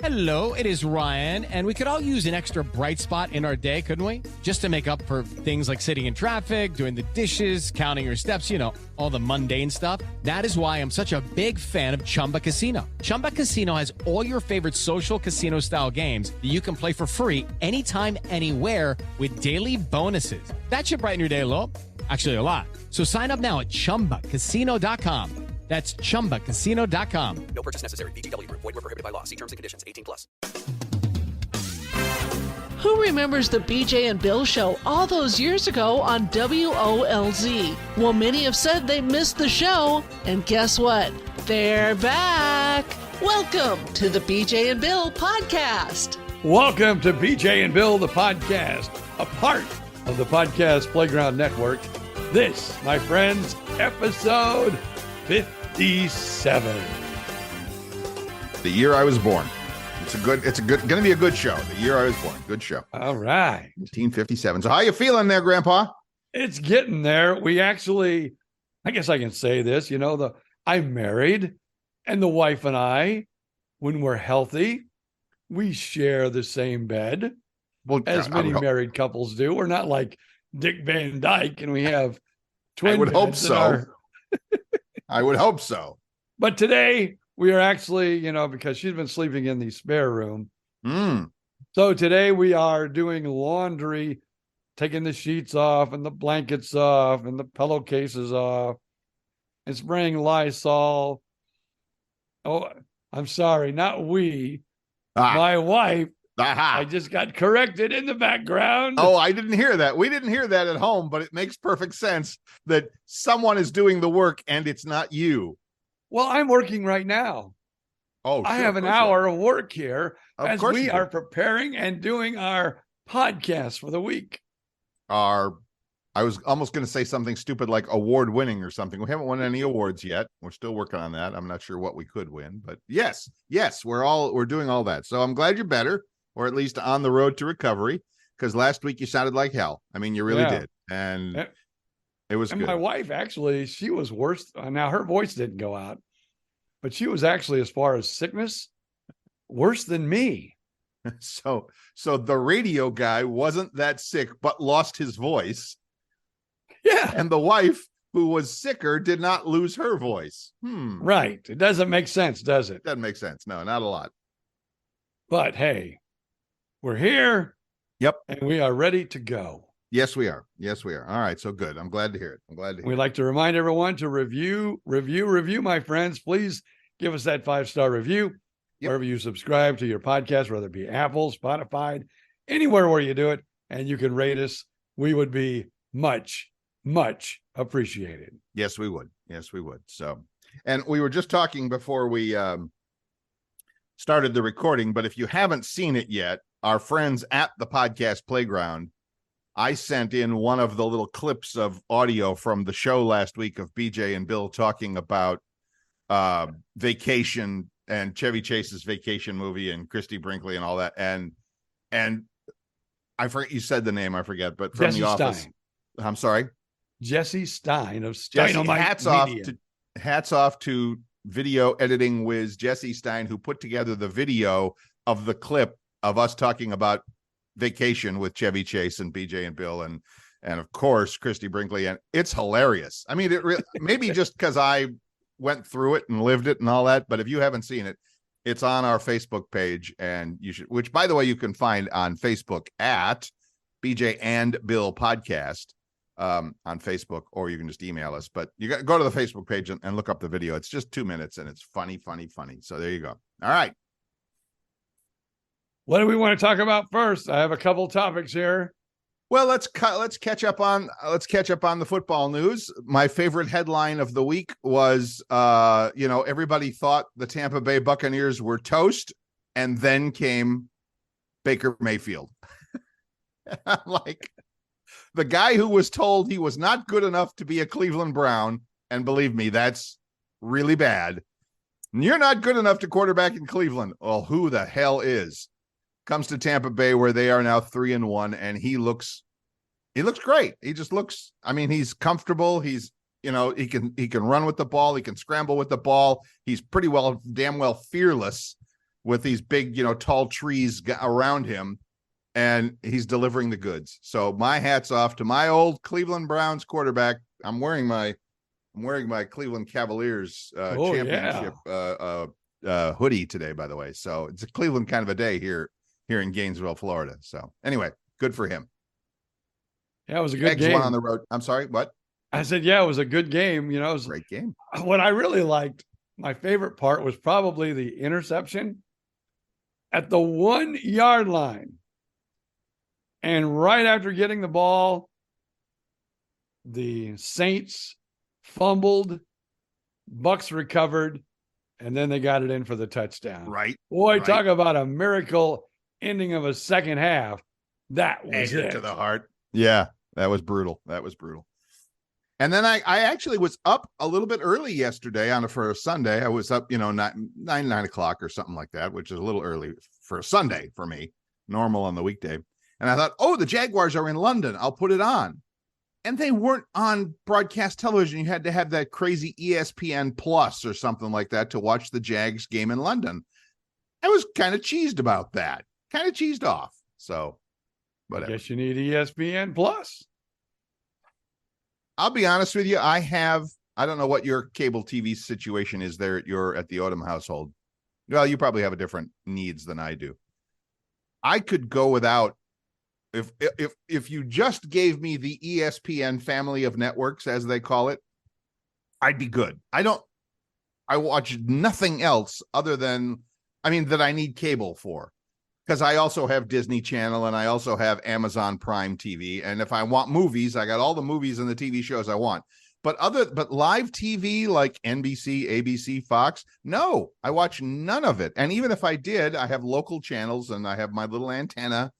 Hello, it is Ryan, and we could all use an extra bright spot in our day, couldn't we? Just to make up for things like sitting in traffic, doing the dishes, counting your steps, you know, all the mundane stuff. That is why I'm such a big fan of Chumba Casino. Chumba Casino has all your favorite social casino-style games that you can play for free anytime, anywhere with daily bonuses. That should brighten your day a little. Actually, a lot. So sign up now at ChumbaCasino.com. That's ChumbaCasino.com. No purchase necessary. VGW Group. Void where prohibited by law. See terms and conditions. 18+. Who remembers the BJ and Bill Show all those years ago on WOLZ? Well, many have said they missed the show. And guess what? They're back. Welcome to the BJ and Bill podcast. Welcome to BJ and Bill, the podcast, a part of the Podcast Playground Network. This, my friends, episode 57. The year I was born. Going to be a good show. The year I was born. Good show. All right. 1957. So how you feeling there, Grandpa? It's getting there. We actually, I guess I can say this, you know, I'm married, and the wife and I, when we're healthy, we share the same bed, as many married couples do. We're not like Dick Van Dyke, and we have twin. I would hope so. I would hope so. But today we are actually, you know, because she's been sleeping in the spare room. So today we are doing laundry, taking the sheets off and the blankets off and the pillowcases off and spraying Lysol. Oh, I'm sorry, not we. My wife. Aha. I just got corrected in the background. Oh, I didn't hear that. We didn't hear that at home, but it makes perfect sense that someone is doing the work and it's not you. Well, I'm working right now. Oh, I have an hour of work here as we are preparing and doing our podcast for the week. I was almost going to say something stupid like award winning or something. We haven't won any awards yet. We're still working on that. I'm not sure what we could win, but yes, we're doing all that. So I'm glad you're better, or at least on the road to recovery, because last week you sounded like hell. I mean, you really did. And it was good. My wife, actually, she was worse. Now, her voice didn't go out, but she was actually, as far as sickness, worse than me. So the radio guy wasn't that sick, but lost his voice. Yeah. And the wife, who was sicker, did not lose her voice. Right. It doesn't make sense, does it? Doesn't make sense. No, not a lot. But hey, we're here. Yep. And we are ready to go. Yes, we are. All right. So good. I'm glad to hear it. We'd like to remind everyone to review, my friends. Please give us that 5-star review wherever you subscribe to your podcast, whether it be Apple, Spotify, anywhere where you do it, and you can rate us. We would be much, much appreciated. Yes, we would. So, and we were just talking before we started the recording, but if you haven't seen it yet, our friends at the Podcast Playground, I sent in one of the little clips of audio from the show last week of BJ and Bill talking about Vacation and Chevy Chase's Vacation movie and Christy Brinkley and all that. And I forget, you said the name, I forget, but from Jesse The Office. Stein. I'm sorry. Jesse Stein of Jesse, Steinomite hats off to video editing whiz Jesse Stein, who put together the video of the clip of us talking about Vacation with Chevy Chase and BJ and Bill and of course Christy Brinkley, and it's hilarious. I mean, it really maybe just because I went through it and lived it and all that, but if you haven't seen it, it's on our Facebook page, and you should, which by the way you can find on Facebook at BJ and Bill Podcast on Facebook, or you can just email us. But you got to go to the Facebook page and look up the video. It's just 2 minutes and it's funny. So there you go. All right. What do we want to talk about first? I have a couple topics here. Well, let's catch up on the football news. My favorite headline of the week was everybody thought the Tampa Bay Buccaneers were toast, and then came Baker Mayfield. I'm like, the guy who was told he was not good enough to be a Cleveland Brown, and believe me, that's really bad. You're not good enough to quarterback in Cleveland. Well, who the hell is? Comes to Tampa Bay, where they are now 3-1, and he looks great. He just looks, I mean, he's comfortable. He's, he can run with the ball. He can scramble with the ball. He's pretty well, damn well fearless. with these big, tall trees around him, and he's delivering the goods. So my hat's off to my old Cleveland Browns quarterback. I'm wearing my Cleveland Cavaliers championship hoodie today, by the way. So it's a Cleveland kind of a day here in Gainesville, Florida. So anyway, good for him. Yeah, it was a good game. Won on the road. I'm sorry, what? I said, yeah, it was a good game. It was a great game. What I really liked, my favorite part was probably the interception at the 1 yard line. And right after getting the ball, the Saints fumbled, Bucks recovered, and then they got it in for the touchdown. Right. Boy, right. Talk about a miracle ending of a second half. That was it. To the heart. Yeah, that was brutal. And then I actually was up a little bit early yesterday for a Sunday. I was up, 9 o'clock or something like that, which is a little early for a Sunday for me, normal on the weekday. And I thought, the Jaguars are in London. I'll put it on. And they weren't on broadcast television. You had to have that crazy ESPN Plus or something like that to watch the Jags game in London. I was kind of cheesed about that, kind of cheesed off. So, whatever. I guess you need ESPN Plus. I'll be honest with you. I don't know what your cable TV situation is there at the Odom household. Well, you probably have a different needs than I do. I could go without, if you just gave me the ESPN family of networks, as they call it, I'd be good. I watch nothing else other than, that I need cable for. Because I also have Disney Channel and I also have Amazon Prime TV. And if I want movies, I got all the movies and the TV shows I want. But live TV like NBC, ABC, Fox, no, I watch none of it. And even if I did, I have local channels and I have my little antenna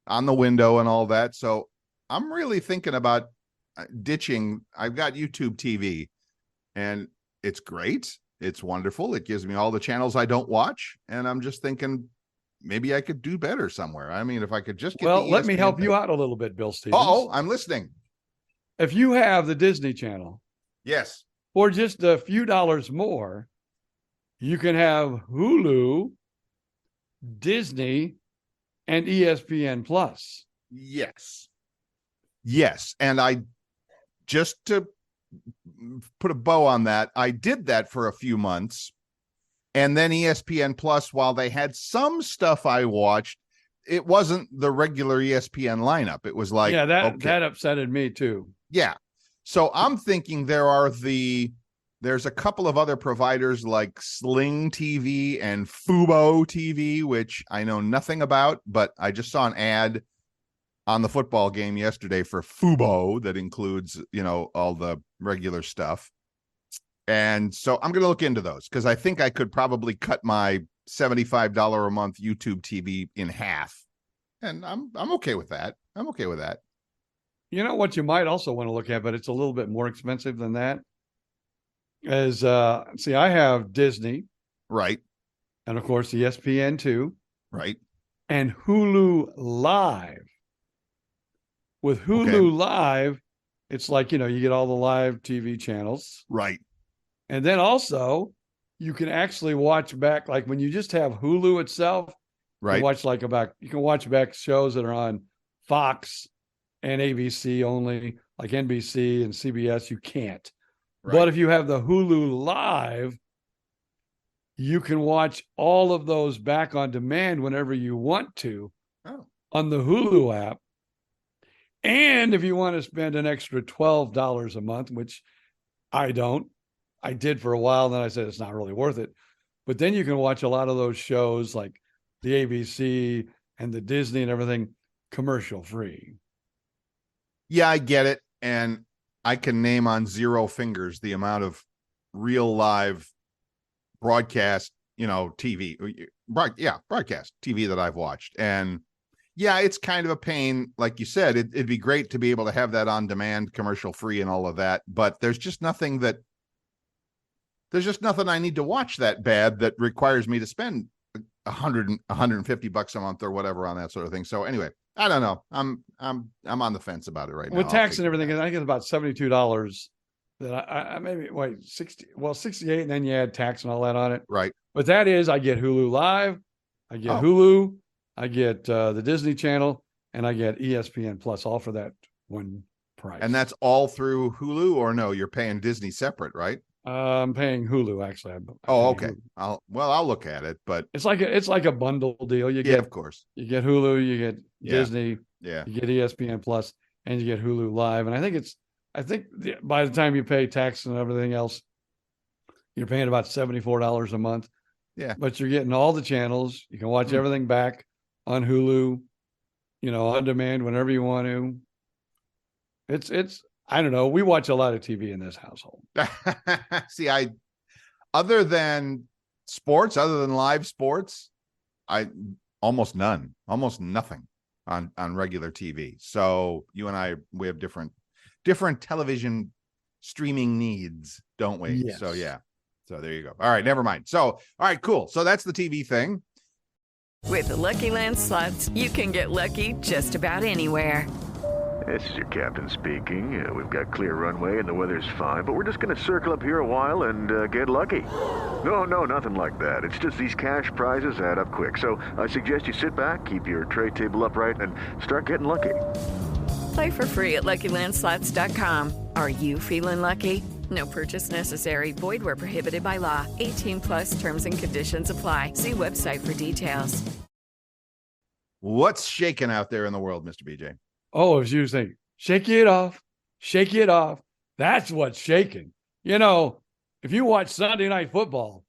on the window and all that. So I'm really thinking about ditching. I've got YouTube TV and it's great. It's wonderful. It gives me all the channels I don't watch. And I'm just thinking, maybe I could do better somewhere. If I could just get let me help you out a little bit, Bill Stevens. I'm listening. If you have the Disney Channel, yes, for just a few dollars more, you can have Hulu, Disney, and ESPN Plus. Yes. And I, just to put a bow on that, I did that for a few months. And then ESPN Plus, while they had some stuff I watched, it wasn't the regular ESPN lineup. It was like, that upsetted me too. Yeah. So I'm thinking there's a couple of other providers like Sling TV and Fubo TV, which I know nothing about, but I just saw an ad on the football game yesterday for Fubo that includes, all the regular stuff. And so I'm going to look into those because I think I could probably cut my $75 a month YouTube TV in half. And I'm okay with that. You know what you might also want to look at, but it's a little bit more expensive than that, is I have Disney. Right. And of course, ESPN2. Right. And Hulu Live. With Hulu Live, it's like, you get all the live TV channels. Right. And then also, you can actually watch back, like when you just have Hulu itself, right? You can watch back shows that are on Fox and ABC only, like NBC and CBS. You can't. Right. But if you have the Hulu Live, you can watch all of those back on demand whenever you want to on the Hulu app. And if you want to spend an extra $12 a month, which I don't. I did for a while, and then I said it's not really worth it. But then you can watch a lot of those shows like the ABC and the Disney and everything commercial free. Yeah, I get it. And I can name on zero fingers the amount of real live broadcast, TV, broadcast TV that I've watched. And yeah, it's kind of a pain. Like you said, it'd be great to be able to have that on demand, commercial free and all of that. But there's just nothing I need to watch that bad that requires me to spend $150 a month or whatever on that sort of thing. So anyway, I don't know. I'm on the fence about it right now. With tax and everything, I think it's about $72 that I maybe 68, and then you add tax and all that on it. Right. But that is, I get Hulu Live, I get Hulu, I get the Disney Channel, and I get ESPN Plus, all for that one price. And that's all through Hulu, or no? You're paying Disney separate, right? I'm paying Hulu actually. Okay. Hulu. I'll look at it, but it's like a bundle deal. You get, of course, you get Hulu, you get Disney, you get ESPN Plus, and you get Hulu Live. And I think by the time you pay tax and everything else, you're paying about $74 a month. Yeah. But you're getting all the channels. You can watch everything back on Hulu, on demand whenever you want to. It's I don't know. We watch a lot of TV in this household. See, other than live sports, almost nothing on regular TV. So you and I, we have different television streaming needs, don't we? Yes. So yeah. So there you go. All right, never mind. So all right, cool. So that's the TV thing. With the Lucky Land Slots, you can get lucky just about anywhere. This is your captain speaking. We've got clear runway and the weather's fine, but we're just going to circle up here a while and get lucky. No, nothing like that. It's just these cash prizes add up quick. So I suggest you sit back, keep your tray table upright, and start getting lucky. Play for free at LuckyLandSlots.com. Are you feeling lucky? No purchase necessary. Void where prohibited by law. 18+ terms and conditions apply. See website for details. What's shaking out there in the world, Mr. BJ? Oh, as you think, shake it off. That's what's shaking. If you watch Sunday Night Football,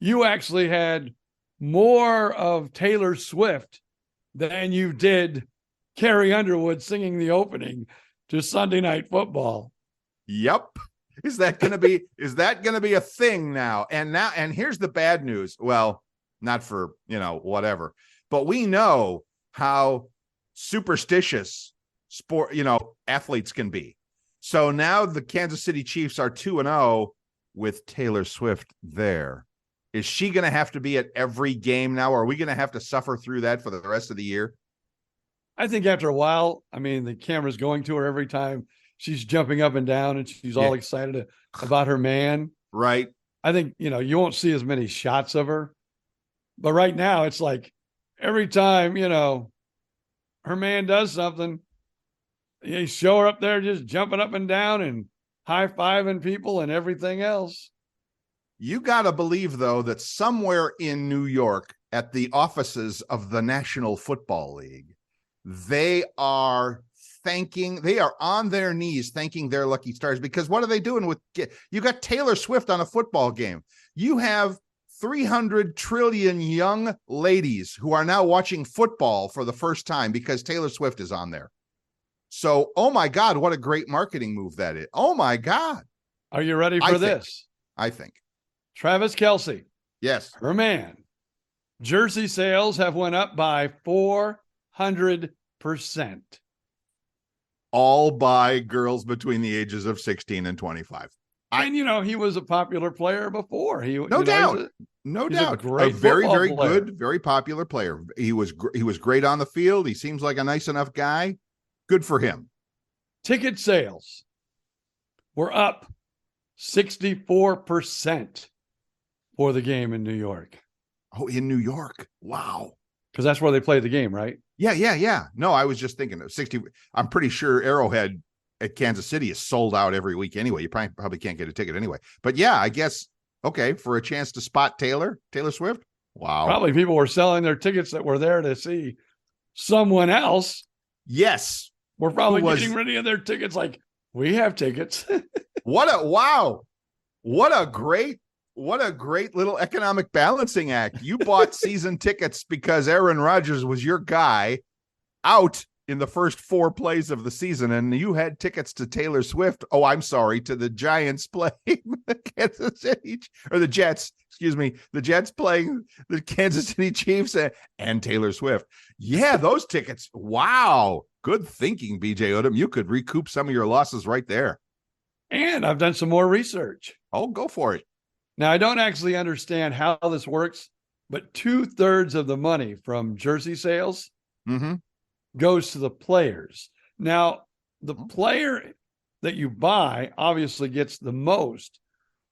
you actually had more of Taylor Swift than you did Carrie Underwood singing the opening to Sunday Night Football. Yep. Is that going to be a thing now? And here's the bad news. Well, not for, whatever, but we know how superstitious athletes can be. So now the Kansas City Chiefs are 2-0 with Taylor Swift there. Is she going to have to be at every game now? Or are we going to have to suffer through that for the rest of the year? I think after a while, the camera's going to her every time she's jumping up and down and she's all excited about her man. Right. I think, you won't see as many shots of her. But right now, it's like every time, her man does something, you show her up there just jumping up and down and high-fiving people and everything else. You got to believe, though, that somewhere in New York at the offices of the National Football League, they are on their knees thanking their lucky stars, because what are they doing you got Taylor Swift on a football game. You have 300 trillion young ladies who are now watching football for the first time because Taylor Swift is on there. So, oh my God, what a great marketing move that is. Oh my God. Are you ready for this? I think. Travis Kelce. Yes. Her man. Jersey sales have went up by 400%. All by girls between the ages of 16 and 25. And he was a popular player before. No doubt. A very, very good, very popular player. He was great on the field. He seems like a nice enough guy. Good for him. Ticket sales were up 64% for the game in New York. Oh, in New York. Wow. Because that's where they play the game, right? Yeah. No, I was just thinking of 60. I'm pretty sure Arrowhead at Kansas City is sold out every week anyway. You probably can't get a ticket anyway. But yeah, I guess, okay, for a chance to spot Taylor Swift. Wow. Probably people were selling their tickets that were there to see someone else. Yes. We're probably getting rid of their tickets like, we have tickets. What a great little economic balancing act. You bought season tickets because Aaron Rodgers was your guy out in the first 4 plays of the season, and you had tickets to Taylor Swift. Oh, I'm sorry, to the Giants playing the Kansas City, or the Jets, excuse me, the Jets playing the Kansas City Chiefs and Taylor Swift. Yeah, those tickets. Wow. Good thinking, BJ Odom. You could recoup some of your losses right there. And I've done some more research. Oh, go for it. Now, I don't actually understand how this works, but 2/3 of the money from jersey sales goes to the players. Now, the player that you buy obviously gets the most,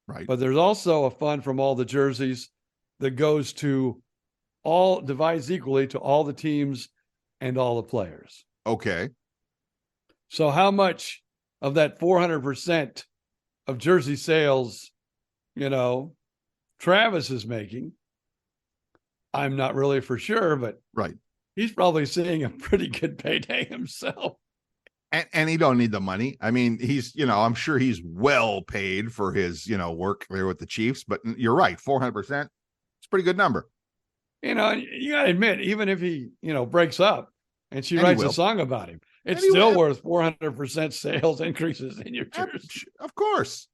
right? But there's also a fund from all the jerseys that goes to all divides equally to all the teams and all the players. Okay. So how much of that 400% of jersey sales, Travis is making, I'm not really for sure, but right, he's probably seeing a pretty good payday himself. And he don't need the money. I mean, he's, I'm sure he's well paid for his, work there with the Chiefs, but you're right. 400%. It's a pretty good number. You got to admit, even if he, breaks up and she writes a song about him, it's still worth 400% sales increases in your jersey. Of course.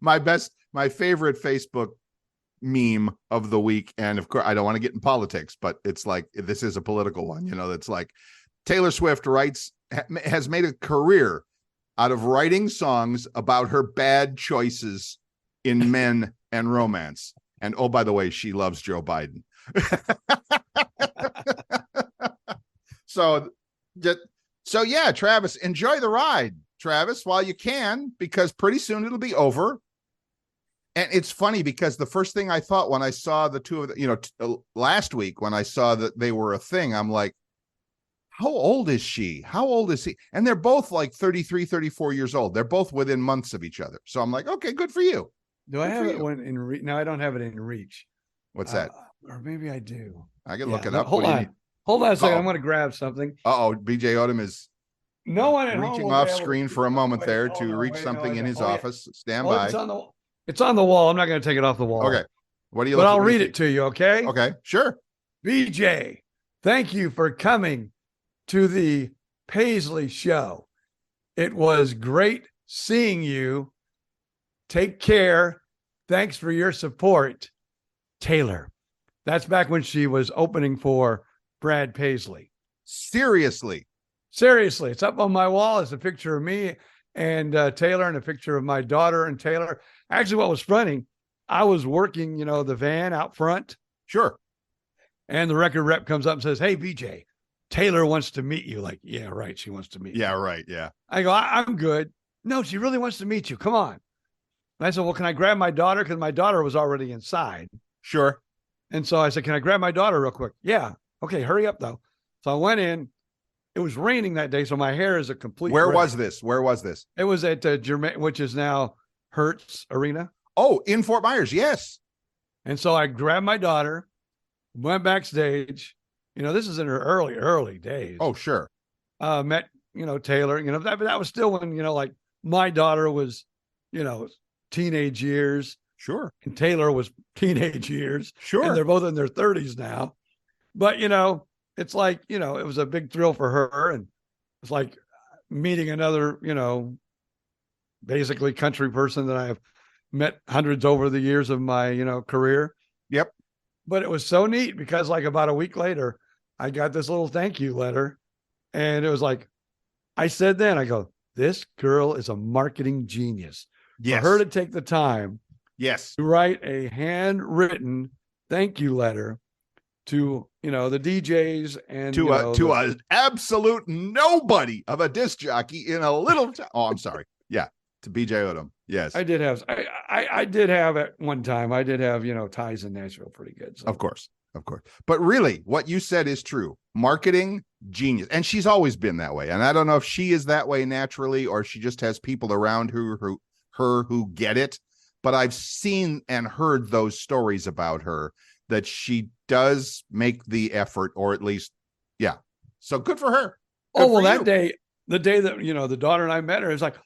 My favorite Facebook meme of the week, and of course I don't want to get in politics, but it's like, this is a political one, that's like Taylor Swift has made a career out of writing songs about her bad choices in men and romance, and oh, by the way, she loves Joe Biden. so yeah, Travis, enjoy the ride, Travis, while you can, because pretty soon it'll be over. And it's funny because the first thing I thought when I saw the two of them, last week when I saw that they were a thing, I'm like, how old is she? How old is he? And they're both like 33, 34 years old. They're both within months of each other. So I'm like, okay, good for you. Do I have it in reach? No, I don't have it in reach. What's that? Or maybe I do. I can look it up. Hold on a second. I'm going to grab something. BJ Odom is no one at reaching off screen for a moment there to reach something in his office. Stand by. It's on the wall. I'm not going to take it off the wall. Okay. What do you? But I'll read it to you. Okay. Okay. Sure. BJ, thank you for coming to the Paisley Show. It was great seeing you. Take care. Thanks for your support, Taylor. That's back when she was opening for Brad Paisley. Seriously. It's up on my wall. It's a picture of me and Taylor, and a picture of my daughter and Taylor. Actually, what was funny, I was working, the van out front. Sure. And the record rep comes up and says, "Hey, BJ, Taylor wants to meet you." Like, yeah, right. She wants to meet you. Yeah, right. Yeah. I go, I'm good. No, she really wants to meet you. Come on. And I said, well, can I grab my daughter? Because my daughter was already inside. Sure. And so I said, can I grab my daughter real quick? Yeah. Okay, hurry up, though. So I went in. It was raining that day, so my hair is a complete Where wreck. was this? It was at Germain, which is now Hertz Arena. Oh, in Fort Myers, yes. And so I grabbed my daughter, went backstage. This is in her early days. Oh, sure. Met, Taylor, that was still when, like my daughter was, teenage years. Sure. And Taylor was teenage years. Sure. And they're both in their 30s now. But, it's like, it was a big thrill for her. And it's like meeting another, basically country person that I have met hundreds over the years of my, career. Yep. But it was so neat because like about a week later, I got this little thank you letter. And it was like, I said then, I go, this girl is a marketing genius. Yes. For her to take the time yes, to write a handwritten thank you letter to, the DJs and to a absolute nobody of a disc jockey in a little town. Oh, I'm sorry. Yeah. To BJ Odom. Yes. I did have at one time, I did have, ties in Nashville pretty good. So. Of course. But really what you said is true. Marketing genius. And she's always been that way. And I don't know if she is that way naturally, or she just has people around her who get it. But I've seen and heard those stories about her, that she does make the effort, or at least, yeah. So good for her. That day, the day that, the daughter and I met her, it was like,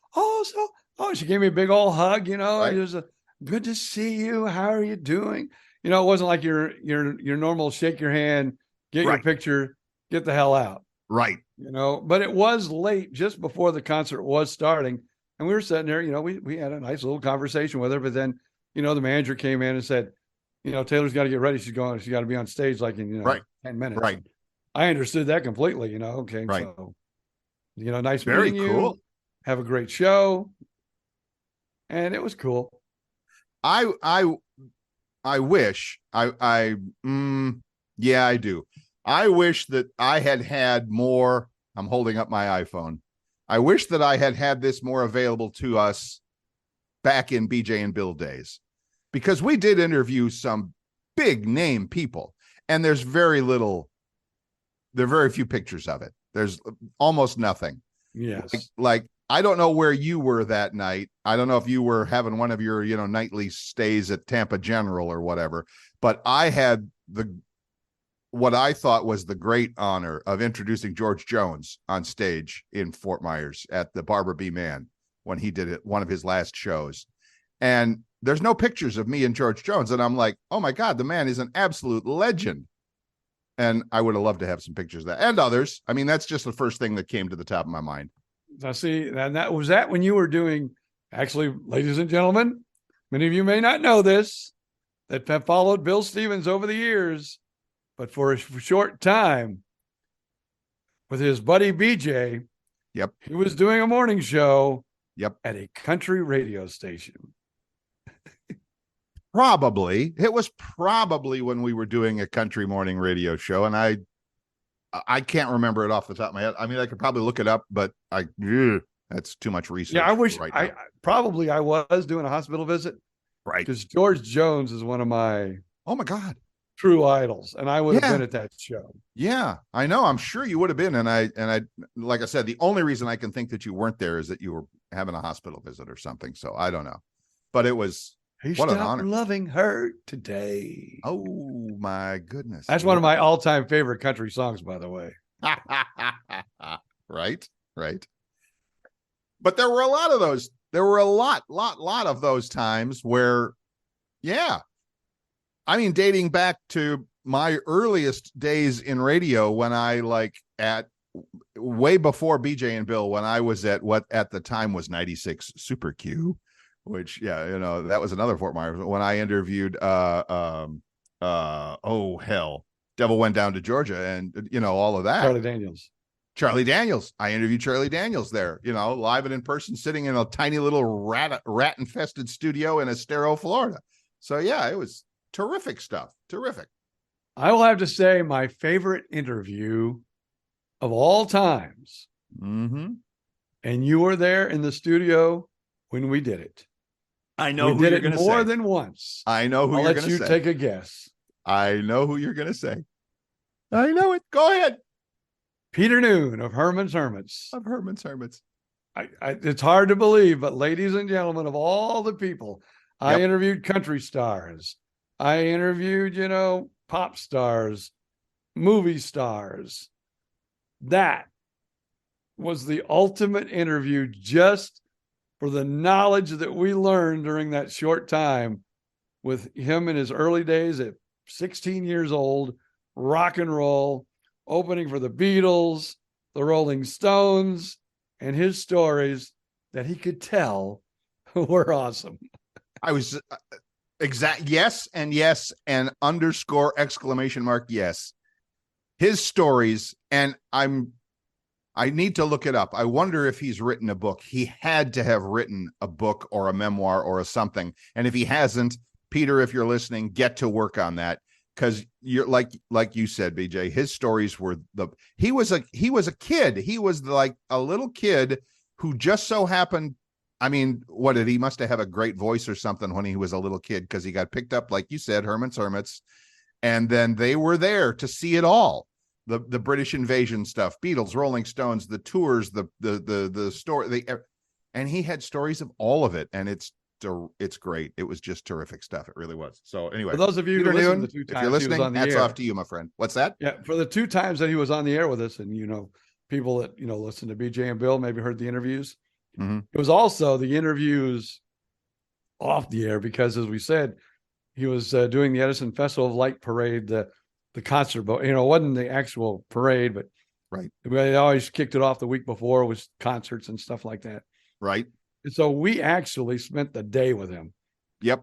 she gave me a big old hug, right. It was good to see you. How are you doing? It wasn't like your normal shake your hand, get your picture, get the hell out. Right. But it was late, just before the concert was starting. And we were sitting there, we had a nice little conversation with her, but then, the manager came in and said, Taylor's got to get ready. She's got to be on stage like in, 10 minutes. Right. I understood that completely, Okay. Right. So, nice Very meeting cool. you. Have a great show. And it was cool. I wish I do. I wish that I had more. I'm holding up my iPhone. I wish that I had this more available to us back in BJ and Bill days, because we did interview some big name people, and there are very few pictures of it. There's almost nothing. Yes. Like I don't know where you were that night. I don't know if you were having one of your, nightly stays at Tampa General or whatever, but I had what I thought was the great honor of introducing George Jones on stage in Fort Myers at the Barbara B. Mann when he did one of his last shows. And there's no pictures of me and George Jones. And I'm like, oh my God, the man is an absolute legend. And I would have loved to have some pictures of that and others. I mean, that's just the first thing that came to the top of my mind. I see. And that was that when you were doing, actually, ladies and gentlemen, many of you may not know this, that have followed Bill Stevens over the years, but for a short time with his buddy BJ, yep, he was doing a morning show, yep, at a country radio station. It was probably when we were doing a country morning radio show, and I can't remember it off the top of my head. I mean, I could probably look it up, but that's too much research. Yeah, I wish right I was doing a hospital visit, right? Because George Jones is one of my true idols, and I would have been at that show. Yeah, I know. I'm sure you would have been, and I like I said, the only reason I can think that you weren't there is that you were having a hospital visit or something. So I don't know, but it was. What an honor. Loving her today. Oh my goodness. That's one of my all-time favorite country songs, by the way. Right. But there were a lot of those. There were a lot of those times where, I mean, dating back to my earliest days in radio when I way before BJ and Bill, when I was at what at the time was 96 Super Q. Which, that was another Fort Myers when I interviewed, Devil Went Down to Georgia and, all of that. Charlie Daniels. I interviewed Charlie Daniels there, live and in person, sitting in a tiny little rat infested studio in Estero, Florida. So, yeah, it was terrific stuff. Terrific. I will have to say my favorite interview of all times. Mm-hmm. And you were there in the studio when we did it. I know who you're going to say. More than once. I know who you're going to say. I'll let you take a guess. I know who you're going to say. I know it. Go ahead. Peter Noon of Herman's Hermits. It's hard to believe, but ladies and gentlemen, of all the people, I interviewed country stars. I interviewed, pop stars, movie stars. That was the ultimate interview just for the knowledge that we learned during that short time with him in his early days at 16 years old, rock and roll, opening for the Beatles, the Rolling Stones, and his stories that he could tell were awesome. I was yes, and underscore exclamation mark yes. His stories, and I need to look it up. I wonder if he's written a book. He had to have written a book or a memoir or a something. And if he hasn't, Peter, if you're listening, get to work on that. Because you're like you said, BJ, his stories were he was a kid. He was like a little kid who just so happened. I mean, he must have a great voice or something when he was a little kid, because he got picked up, like you said, Herman's Hermits. And then they were there to see it all. The British invasion stuff, Beatles, Rolling Stones, the tours, the story, and he had stories of all of it, and it's great. It was just terrific stuff. It really was. So anyway, for those of you who listened the 2 times, if you're listening, on the hats air, off to you, my friend. What's that? Yeah, for the 2 times that he was on the air with us, and people that listen to BJ and Bill maybe heard the interviews. Mm-hmm. It was also the interviews off the air, because as we said, he was doing the Edison Festival of Light Parade, the concert, but it wasn't the actual parade, but right. We always kicked it off the week before with concerts and stuff like that. Right. And so we actually spent the day with him. Yep.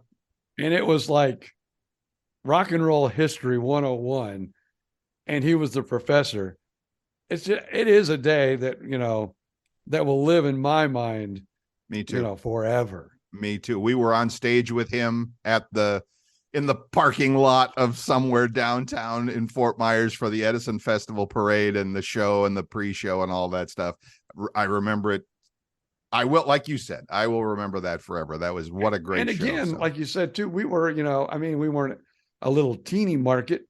And it was like rock and roll history 101. And he was the professor. It is a day that, that will live in my mind. Me too. Forever. Me too. We were on stage with him in the parking lot of somewhere downtown in Fort Myers for the Edison Festival Parade and the show and the pre-show and all that stuff. I remember it. I will, like you said, I will remember that forever. That was what a great show. And again, like you said too, we were, we weren't a little teeny market,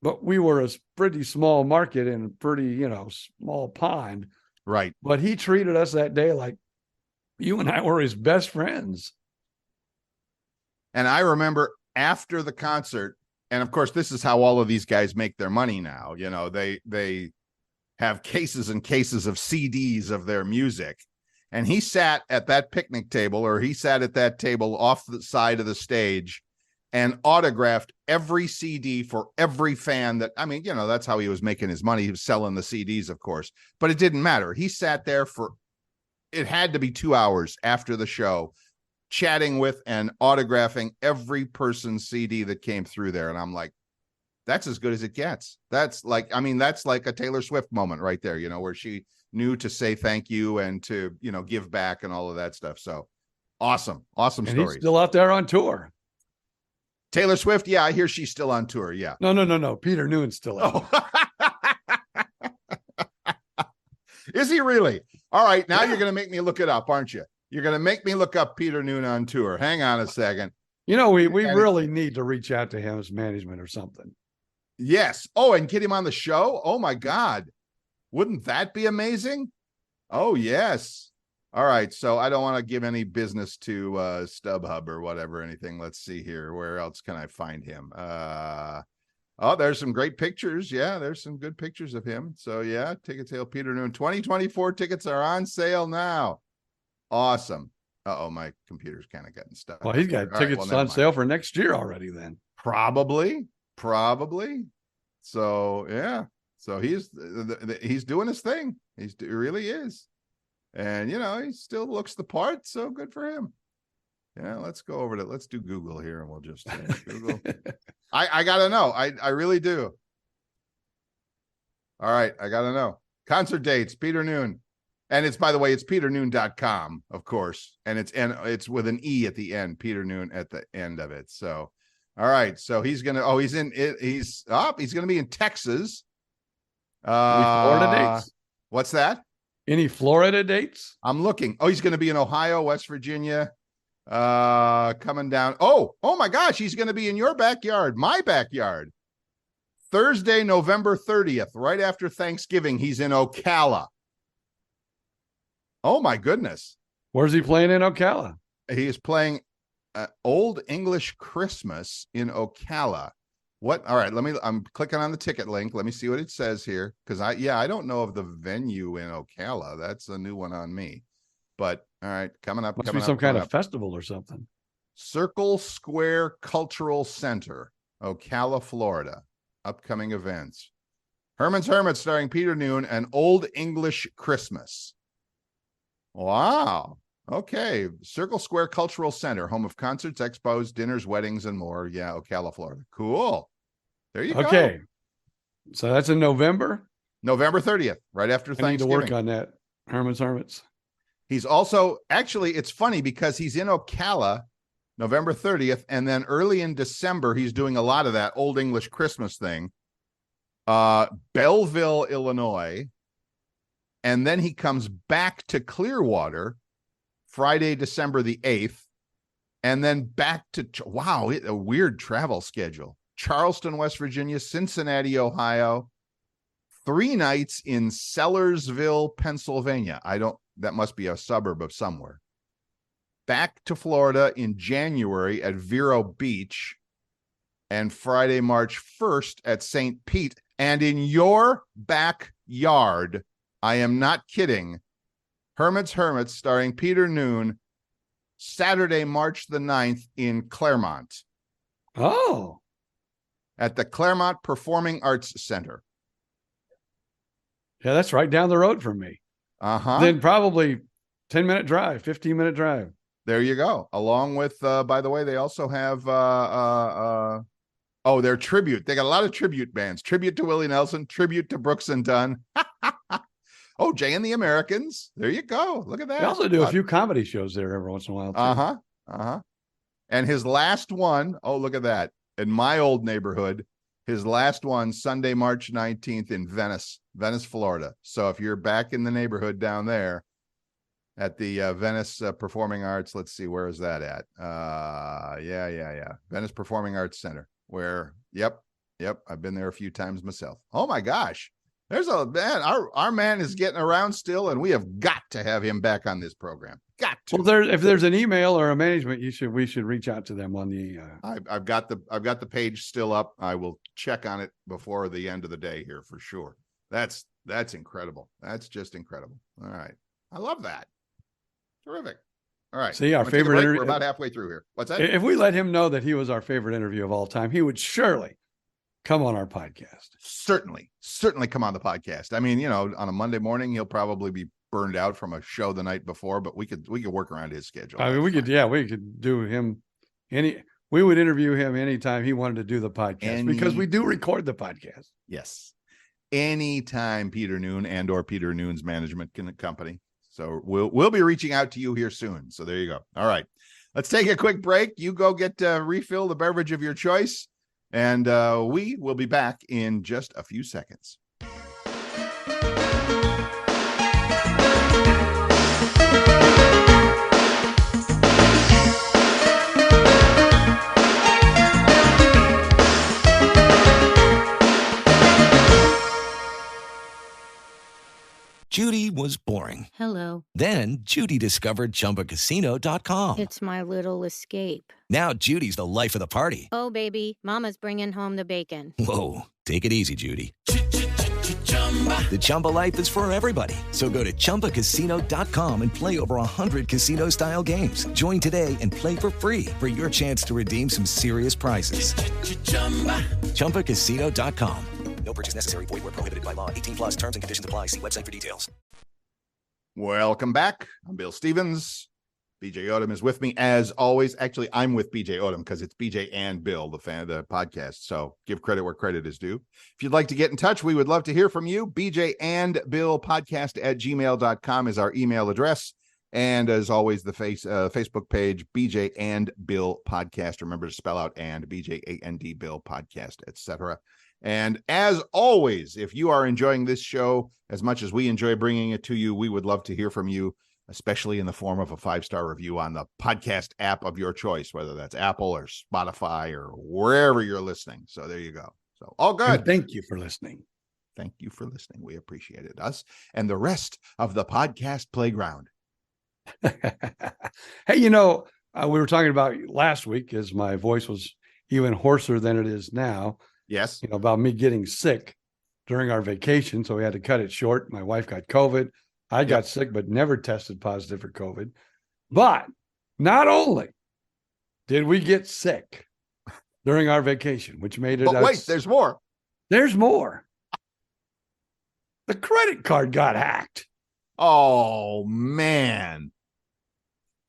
but we were a pretty small market in a pretty, small pond. Right. But he treated us that day like you and I were his best friends. And I remember after the concert, and of course, this is how all of these guys make their money now. They have cases and cases of CDs of their music. And he sat at that picnic table, or he sat at that table off the side of the stage and autographed every CD for every fan that's how he was making his money. He was selling the CDs, of course, but it didn't matter. He sat there it had to be 2 hours after the show, chatting with and autographing every person's CD that came through there. And I'm like, that's as good as it gets. That's like a Taylor Swift moment right there, where she knew to say thank you and to, give back and all of that stuff. So awesome And story. he's still out there on tour. Taylor Swift. Yeah. I hear she's still on tour. Yeah. No. Peter Noon's still out. Is he really? All right. Now you're going to make me look it up, aren't you? You're going to make me look up Peter Noon on tour. Hang on a second. We really need to reach out to him as management or something. Yes. Oh, and get him on the show. Oh my God. Wouldn't that be amazing? Oh, yes. All right. So I don't want to give any business to StubHub or whatever, anything. Let's see here. Where else can I find him? There's some great pictures. Yeah, there's some good pictures of him. So yeah, ticket sale, Peter Noon. 2024 tickets are on sale now. Awesome. My computer's kind of getting stuck. Well, he's got tickets on sale for next year already then. Probably. So yeah. So he's doing his thing. He really is. And, he still looks the part. So good for him. Yeah, let's do Google here and we'll just Google. I got to know. I really do. All right. I got to know. Concert dates, Peter Noon. And it's, by the way, it's peternoon.com, of course. And it's with an E at the end, Peter Noon at the end of it. So, all right. So he's going to, he's going to be in Texas. Any Florida dates? What's that? Any Florida dates? I'm looking. Oh, he's going to be in Ohio, West Virginia, coming down. Oh my gosh. He's going to be in your backyard, my backyard. Thursday, November 30th, right after Thanksgiving. He's in Ocala. Oh my goodness. Where's he playing in Ocala? He is playing Old English Christmas in Ocala. What? All right, I'm clicking on the ticket link. Let me see what it says here. Because I don't know of the venue in Ocala. That's a new one on me. But all right, coming up. Must be some kind of festival or something. Circle Square Cultural Center, Ocala, Florida. Upcoming events. Herman's Hermits starring Peter Noon and Old English Christmas. Wow. Okay. Circle Square Cultural Center, home of concerts, expos, dinners, weddings, and more. Yeah, Ocala, Florida. Cool. There you go. Okay. So that's in November? November 30th, right after Thanksgiving. I need to work on that. Herman's Hermits. He's also, actually, it's funny because he's in Ocala November 30th, and then early in December, he's doing a lot of that Old English Christmas thing. Belleville, Illinois. And then he comes back to Clearwater Friday, December the 8th, and then back to, a weird travel schedule. Charleston, West Virginia, Cincinnati, Ohio, 3 nights in Sellersville, Pennsylvania. That must be a suburb of somewhere. Back to Florida in January at Vero Beach, and Friday, March 1st at St. Pete. And in your backyard, I am not kidding, Herman's Hermits starring Peter Noon, Saturday, March the 9th in Claremont. Oh. At the Claremont Performing Arts Center. Yeah, that's right down the road from me. Uh-huh. Then probably 10-minute drive, 15-minute drive. There you go. Along with, by the way, they also have, their tribute. They got a lot of tribute bands. Tribute to Willie Nelson, tribute to Brooks and Dunn. Oh, Jay and the Americans. There you go. Look at that. They also do a few comedy shows there every once in a while, too. And his last one, look at that. In my old neighborhood, his last one, Sunday, March 19th in Venice, Florida. So if you're back in the neighborhood down there at the Venice Performing Arts, let's see, where is that at? Venice Performing Arts Center. where, yep, I've been there a few times myself. Oh my gosh. There's a man, our man is getting around still, and we have got to have him back on this program. Got to. Well, if there's an email or a management, we should reach out to them on the. I've got the page still up. I will check on it before the end of the day here for sure. That's incredible. That's just incredible. All right, I love that. Terrific. All right. See, our favorite interview. We're about halfway through here. What's that? If we let him know that he was our favorite interview of all time, he would surely come on our podcast. Certainly come on the podcast. I mean, on a Monday morning, he'll probably be burned out from a show the night before, but we could work around his schedule. I mean, we could do him we would interview him anytime he wanted to do the podcast because we do record the podcast. Yes. Anytime Peter Noon or Peter Noon's management company. So we'll be reaching out to you here soon. So there you go. All right, let's take a quick break. You go get refill the beverage of your choice. And we will be back in just a few seconds. Judy was boring. Hello. Then Judy discovered ChumbaCasino.com. It's my little escape. Now Judy's the life of the party. Oh, baby, mama's bringing home the bacon. Whoa, take it easy, Judy. The Chumba life is for everybody. So go to ChumbaCasino.com and play over 100 casino-style games. Join today and play for free for your chance to redeem some serious prizes. ChumbaCasino.com. No purchase necessary. Void where prohibited by law. 18 plus terms and conditions apply. See website for details. Welcome back. I'm Bill Stevens. BJ Odom is with me as always. Actually, I'm with BJ Odom because it's BJ and Bill, the podcast. So give credit where credit is due. If you'd like to get in touch, we would love to hear from you. BJ and Bill podcast @gmail.com is our email address. And as always, the Facebook page, BJ and Bill podcast. Remember to spell out and BJ and Bill podcast, etc. And as always, if you are enjoying this show as much as we enjoy bringing it to you, we would love to hear from you, especially in the form of a 5-star review on the podcast app of your choice, whether that's Apple or Spotify or wherever you're listening. So there you go. So all good. And thank you for listening. Thank you for listening. We appreciate it. Us and the rest of the podcast playground. Hey, we were talking about last week as my voice was even hoarser than it is now. Yes. About me getting sick during our vacation. So we had to cut it short. My wife got COVID. I got sick, but never tested positive for COVID. But not only did we get sick during our vacation, which made it. But wait, there's more. There's more. The credit card got hacked. Oh, man.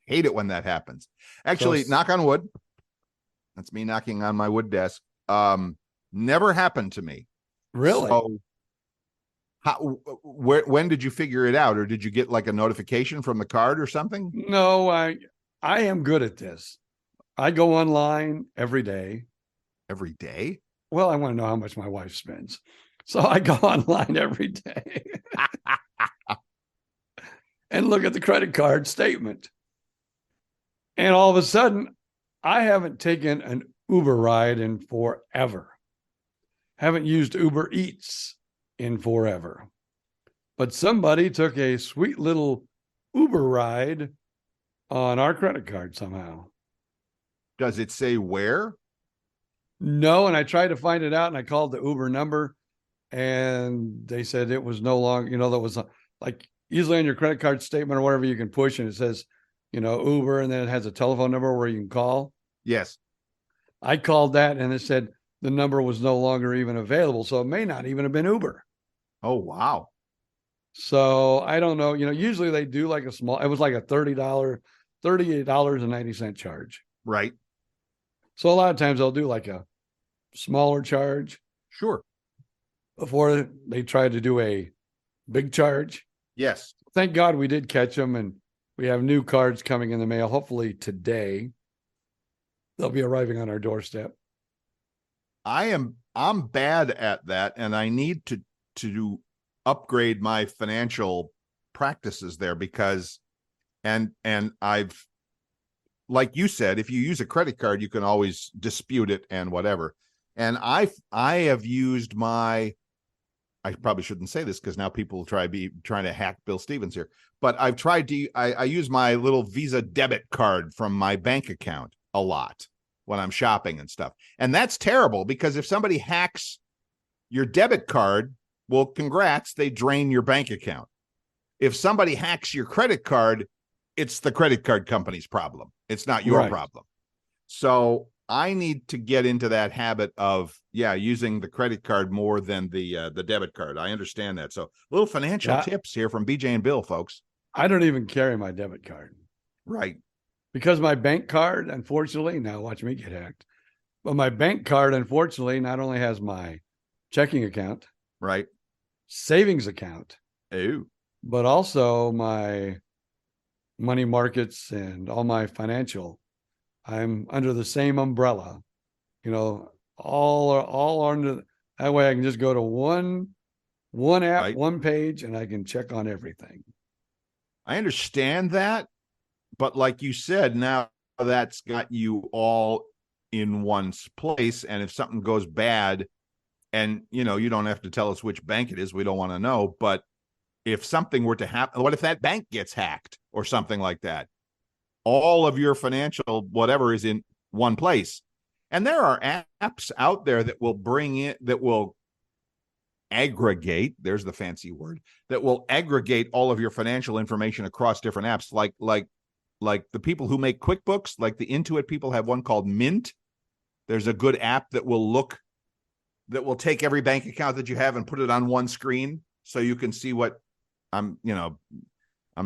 Hate it when that happens. Actually, knock on wood. That's me knocking on my wood desk. Never happened to me. Really? So when did you figure it out? Or did you get like a notification from the card or something? No, I am good at this. I go online every day. Every day? Well, I want to know how much my wife spends. So I go online every day and look at the credit card statement. And all of a sudden, I haven't taken an Uber ride in forever. Haven't used Uber Eats in forever. But somebody took a sweet little Uber ride on our credit card somehow. Does it say where? No, and I tried to find it out, and I called the Uber number, and they said it was no longer, that was like usually on your credit card statement or whatever you can push, and it says, Uber, and then it has a telephone number where you can call. Yes. I called that, and it said the number was no longer even available, so it may not even have been Uber. Oh, wow. So I don't know. Usually they do like it was like a $38.90 charge. Right. So a lot of times they'll do like a smaller charge. Sure. Before they try to do a big charge. Yes. Thank God we did catch them, and we have new cards coming in the mail. Hopefully today they'll be arriving on our doorstep. I'm bad at that, and I need to upgrade my financial practices there because, and I've, like you said, if you use a credit card, you can always dispute it and whatever. And I have used I probably shouldn't say this because now people will trying to hack Bill Stevens here, but I've tried to, I use my little Visa debit card from my bank account a lot when I'm shopping and stuff. And that's terrible because if somebody hacks your debit card, well, congrats, they drain your bank account. If somebody hacks your credit card, it's the credit card company's problem. It's not your problem. So I need to get into that habit of, using the credit card more than the debit card. I understand that. So little financial tips here from BJ and Bill, folks. I don't even carry my debit card. Right. Because my bank card, unfortunately, now watch me get hacked, but my bank card, unfortunately, not only has my checking account, right, savings account, but also my money markets and all my financial. I'm under the same umbrella, all under. That way I can just go to one app, one page, and I can check on everything. I understand that, but like you said, now that's got you all in one place. And if something goes bad, and you don't have to tell us which bank it is, we don't want to know. But if something were to happen, what if that bank gets hacked or something like that? All of your financial whatever is in one place. And there are apps out there that will that will aggregate, there's the fancy word, that will aggregate all of your financial information across different apps, like the people who make QuickBooks, like the Intuit people have one called Mint. There's a good app that will take every bank account that you have and put it on one screen so you can see what I'm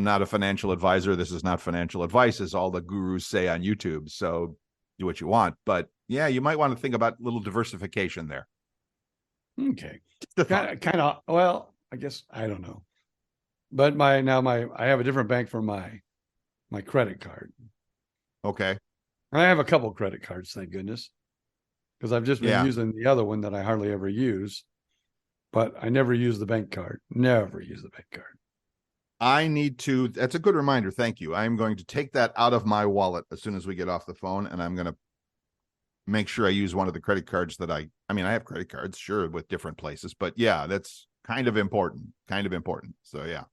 not a financial advisor. This is not financial advice, as all the gurus say on YouTube. So do what you want. But you might want to think about a little diversification there. Okay. Kind of, well, I guess, I don't know. But I have a different bank for my credit card. Okay. I have a couple credit cards, thank goodness. Because I've just been using the other one that I hardly ever use. But I never use the bank card. Never use the bank card. I need to, that's a good reminder. Thank you. I'm going to take that out of my wallet as soon as we get off the phone, and I'm going to make sure I use one of the credit cards that I have credit cards, sure, with different places, but that's kind of important. So cool.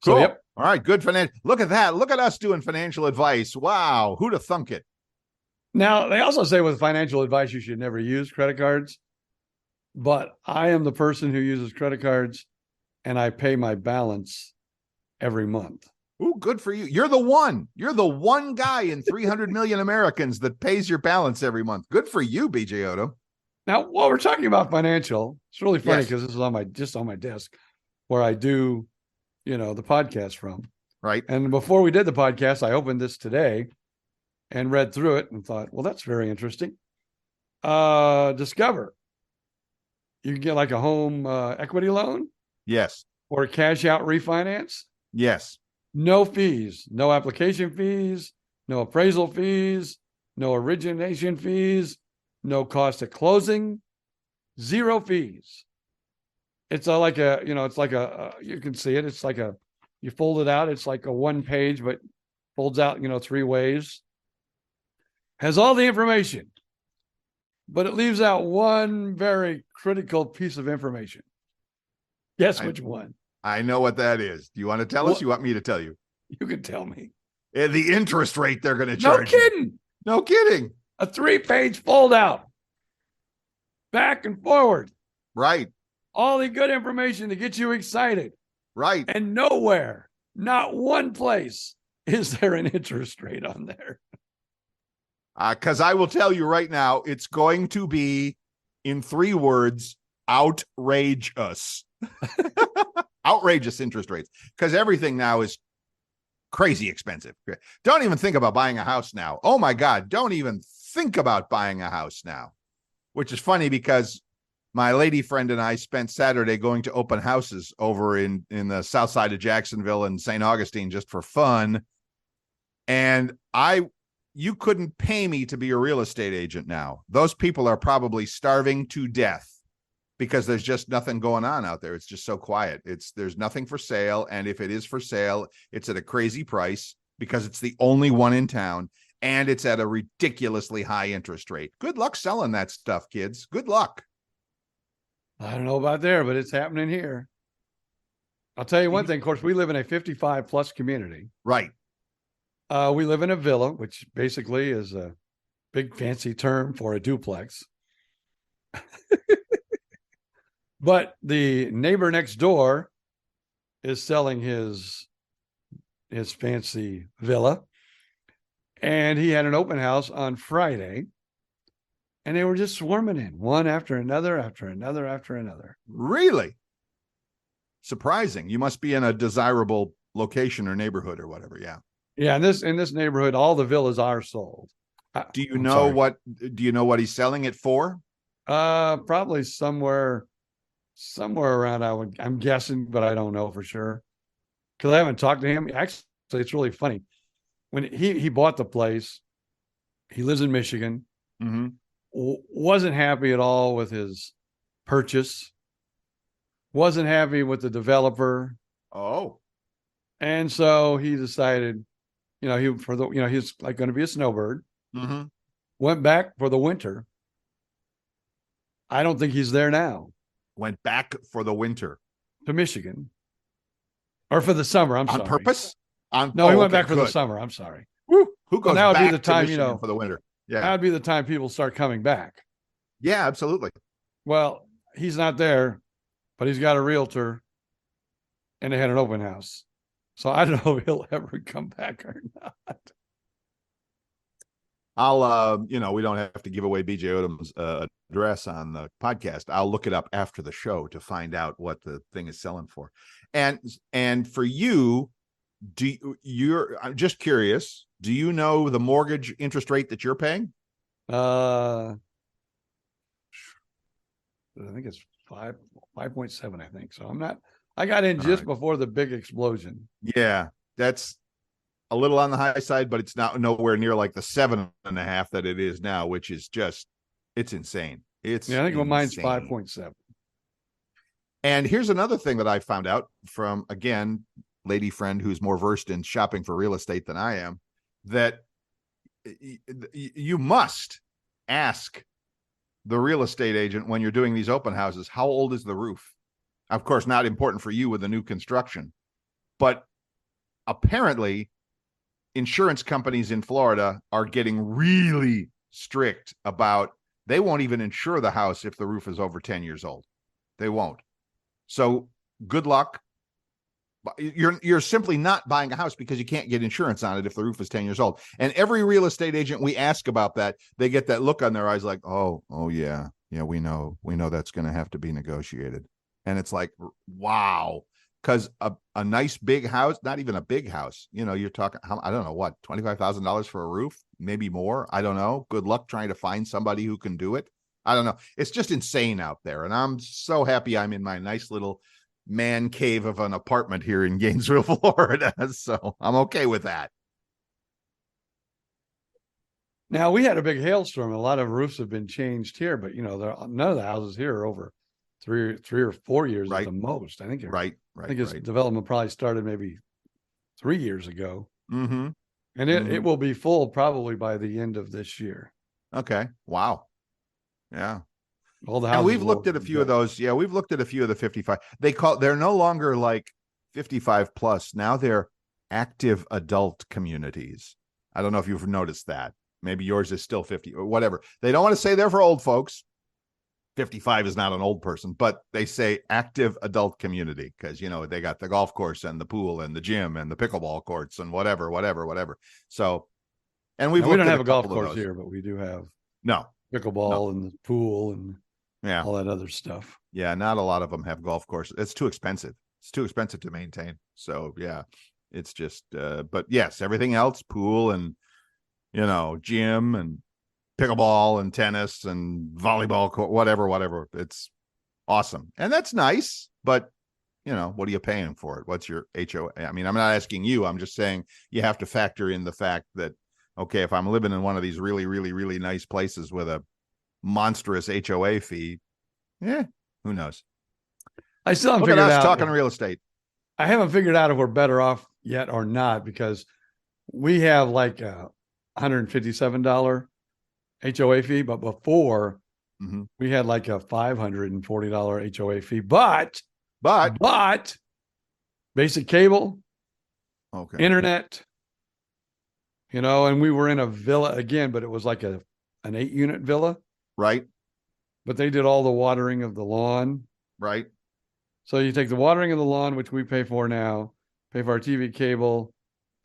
So, yep. All right. Good financial. Look at that. Look at us doing financial advice. Wow. Who'd have thunk it? Now, they also say with financial advice, you should never use credit cards, but I am the person who uses credit cards and I pay my balance every month. Ooh, good for you. You're the one guy in 300 million Americans that pays your balance every month. Good for you, BJ Odom. Now, while we're talking about financial, it's really funny because this is on my desk where I do, the podcast from. Right. And before we did the podcast, I opened this today and read through it and thought, well, that's very interesting. Discover. You can get like a home equity loan. Yes. Or cash out refinance. Yes. No fees, no application fees, no appraisal fees, no origination fees, no cost of closing, 0 fees. It's you can see it. It's like you fold it out. It's like a 1 page, but folds out, 3 ways. Has all the information, but it leaves out one very critical piece of information. Guess which one? I know what that is. Do you want to tell us? You want me to tell you? You can tell me. The interest rate they're going to charge. No kidding. No kidding. A 3-page fold out. Back and forward. Right. All the good information to get you excited. Right. And nowhere, not one place, is there an interest rate on there. Because I will tell you right now, it's going to be, in 3 words, outrage us. Outrageous interest rates, because everything now is crazy expensive. Don't even think about buying a house now. Oh my God, don't even think about buying a house now, which is funny because my lady friend and I spent Saturday going to open houses over in the south side of Jacksonville and St. Augustine just for fun. And you couldn't pay me to be a real estate agent now. Those people are probably starving to death because there's just nothing going on out there. It's just so quiet. There's nothing for sale. And if it is for sale, it's at a crazy price because it's the only one in town. and it's at a ridiculously high interest rate. Good luck selling that stuff, kids. Good luck. I don't know about there, but it's happening here. I'll tell you one thing. Of course, we live in a 55 plus community. Right. We live in a villa, which basically is a big fancy term for a duplex. But the neighbor next door is selling his fancy villa. And he had an open house on Friday. And they were just swarming in, one after another, after another, after another. Really? Surprising. You must be in a desirable location or neighborhood or whatever. Yeah. Yeah, in this neighborhood, all the villas are sold. Do you know what he's selling it for? Probably somewhere around, I'm guessing, but I don't know for sure. Because I haven't talked to him. Actually, it's really funny. When he bought the place, he lives in Michigan. Mm-hmm. Wasn't happy at all with his purchase. Wasn't happy with the developer. Oh. And so he decided, he's like going to be a snowbird. Mm-hmm. Went back for the winter. I don't think he's there now. Went back for the winter to Michigan, or for the summer. I'm sorry. On purpose? No, he went back for the summer. I'm sorry. Woo. Who goes now back would be the time, to Michigan for the winter? Yeah, that would be the time people start coming back. Yeah, absolutely. Well, he's not there, but he's got a realtor, and they had an open house. So I don't know if he'll ever come back or not. I'll, we don't have to give away BJ Odom's address on the podcast. I'll look it up after the show to find out what the thing is selling for. And for you, I'm just curious, do you know the mortgage interest rate that you're paying? I think it's 5.7, I think. So I got in just before the big explosion. Yeah, that's a little on the high side, but it's not nowhere near like the 7.5 that it is now, which is just, it's insane. I think mine's 5.7. And here's another thing that I found out from, again, lady friend who's more versed in shopping for real estate than I am, that you must ask the real estate agent when you're doing these open houses, how old is the roof? Of course, not important for you with the new construction, but apparently insurance companies in Florida are getting really strict about, they won't even insure the house if the roof is over 10 years old. They won't. So good luck. You're simply not buying a house because you can't get insurance on it if the roof is 10 years old. And every real estate agent we ask about that, they get that look on their eyes like, oh yeah, we know that's going to have to be negotiated. And it's like, wow. Because a nice big house, not even a big house, you're talking, I don't know what, $25,000 for a roof, maybe more. I don't know. Good luck trying to find somebody who can do it. I don't know. It's just insane out there. And I'm so happy I'm in my nice little man cave of an apartment here in Gainesville, Florida. So I'm okay with that. Now, we had a big hailstorm. A lot of roofs have been changed here, but none of the houses here are over three or 4 years at the most. I think its development probably started maybe 3 years ago. Mm-hmm. And it will be full probably by the end of this year. Okay. Wow. Yeah. All the houses. And we've looked at a few of those. Yeah, we've looked at a few of the 55. They're no longer like 55 plus. Now they're active adult communities. I don't know if you've noticed that. Maybe yours is still 50 or whatever. They don't want to say they're for old folks. 55 is not an old person, but they say active adult community because, they got the golf course and the pool and the gym and the pickleball courts and whatever. So, and we don't have a golf course here, but we do have pickleball and the pool and all that other stuff. Yeah, not a lot of them have golf courses. It's too expensive. It's too expensive to maintain. So, yeah, it's just, but yes, everything else, pool and, gym and pickleball and tennis and volleyball court, whatever. It's awesome. And that's nice, but what are you paying for it? What's your HOA? I mean, I'm not asking you. I'm just saying you have to factor in the fact that, okay, if I'm living in one of these really, really, really nice places with a monstrous HOA fee, who knows? I still haven't figured out. Talking real estate. I haven't figured out if we're better off yet or not, because we have like $157 HOA fee, but before Mhm. we had like a $540 HOA fee. But basic cable, Okay. internet, and we were in a villa again, but it was like an 8-unit villa. Right. But they did all the watering of the lawn. Right. So you take the watering of the lawn, which we pay for now, pay for our TV cable,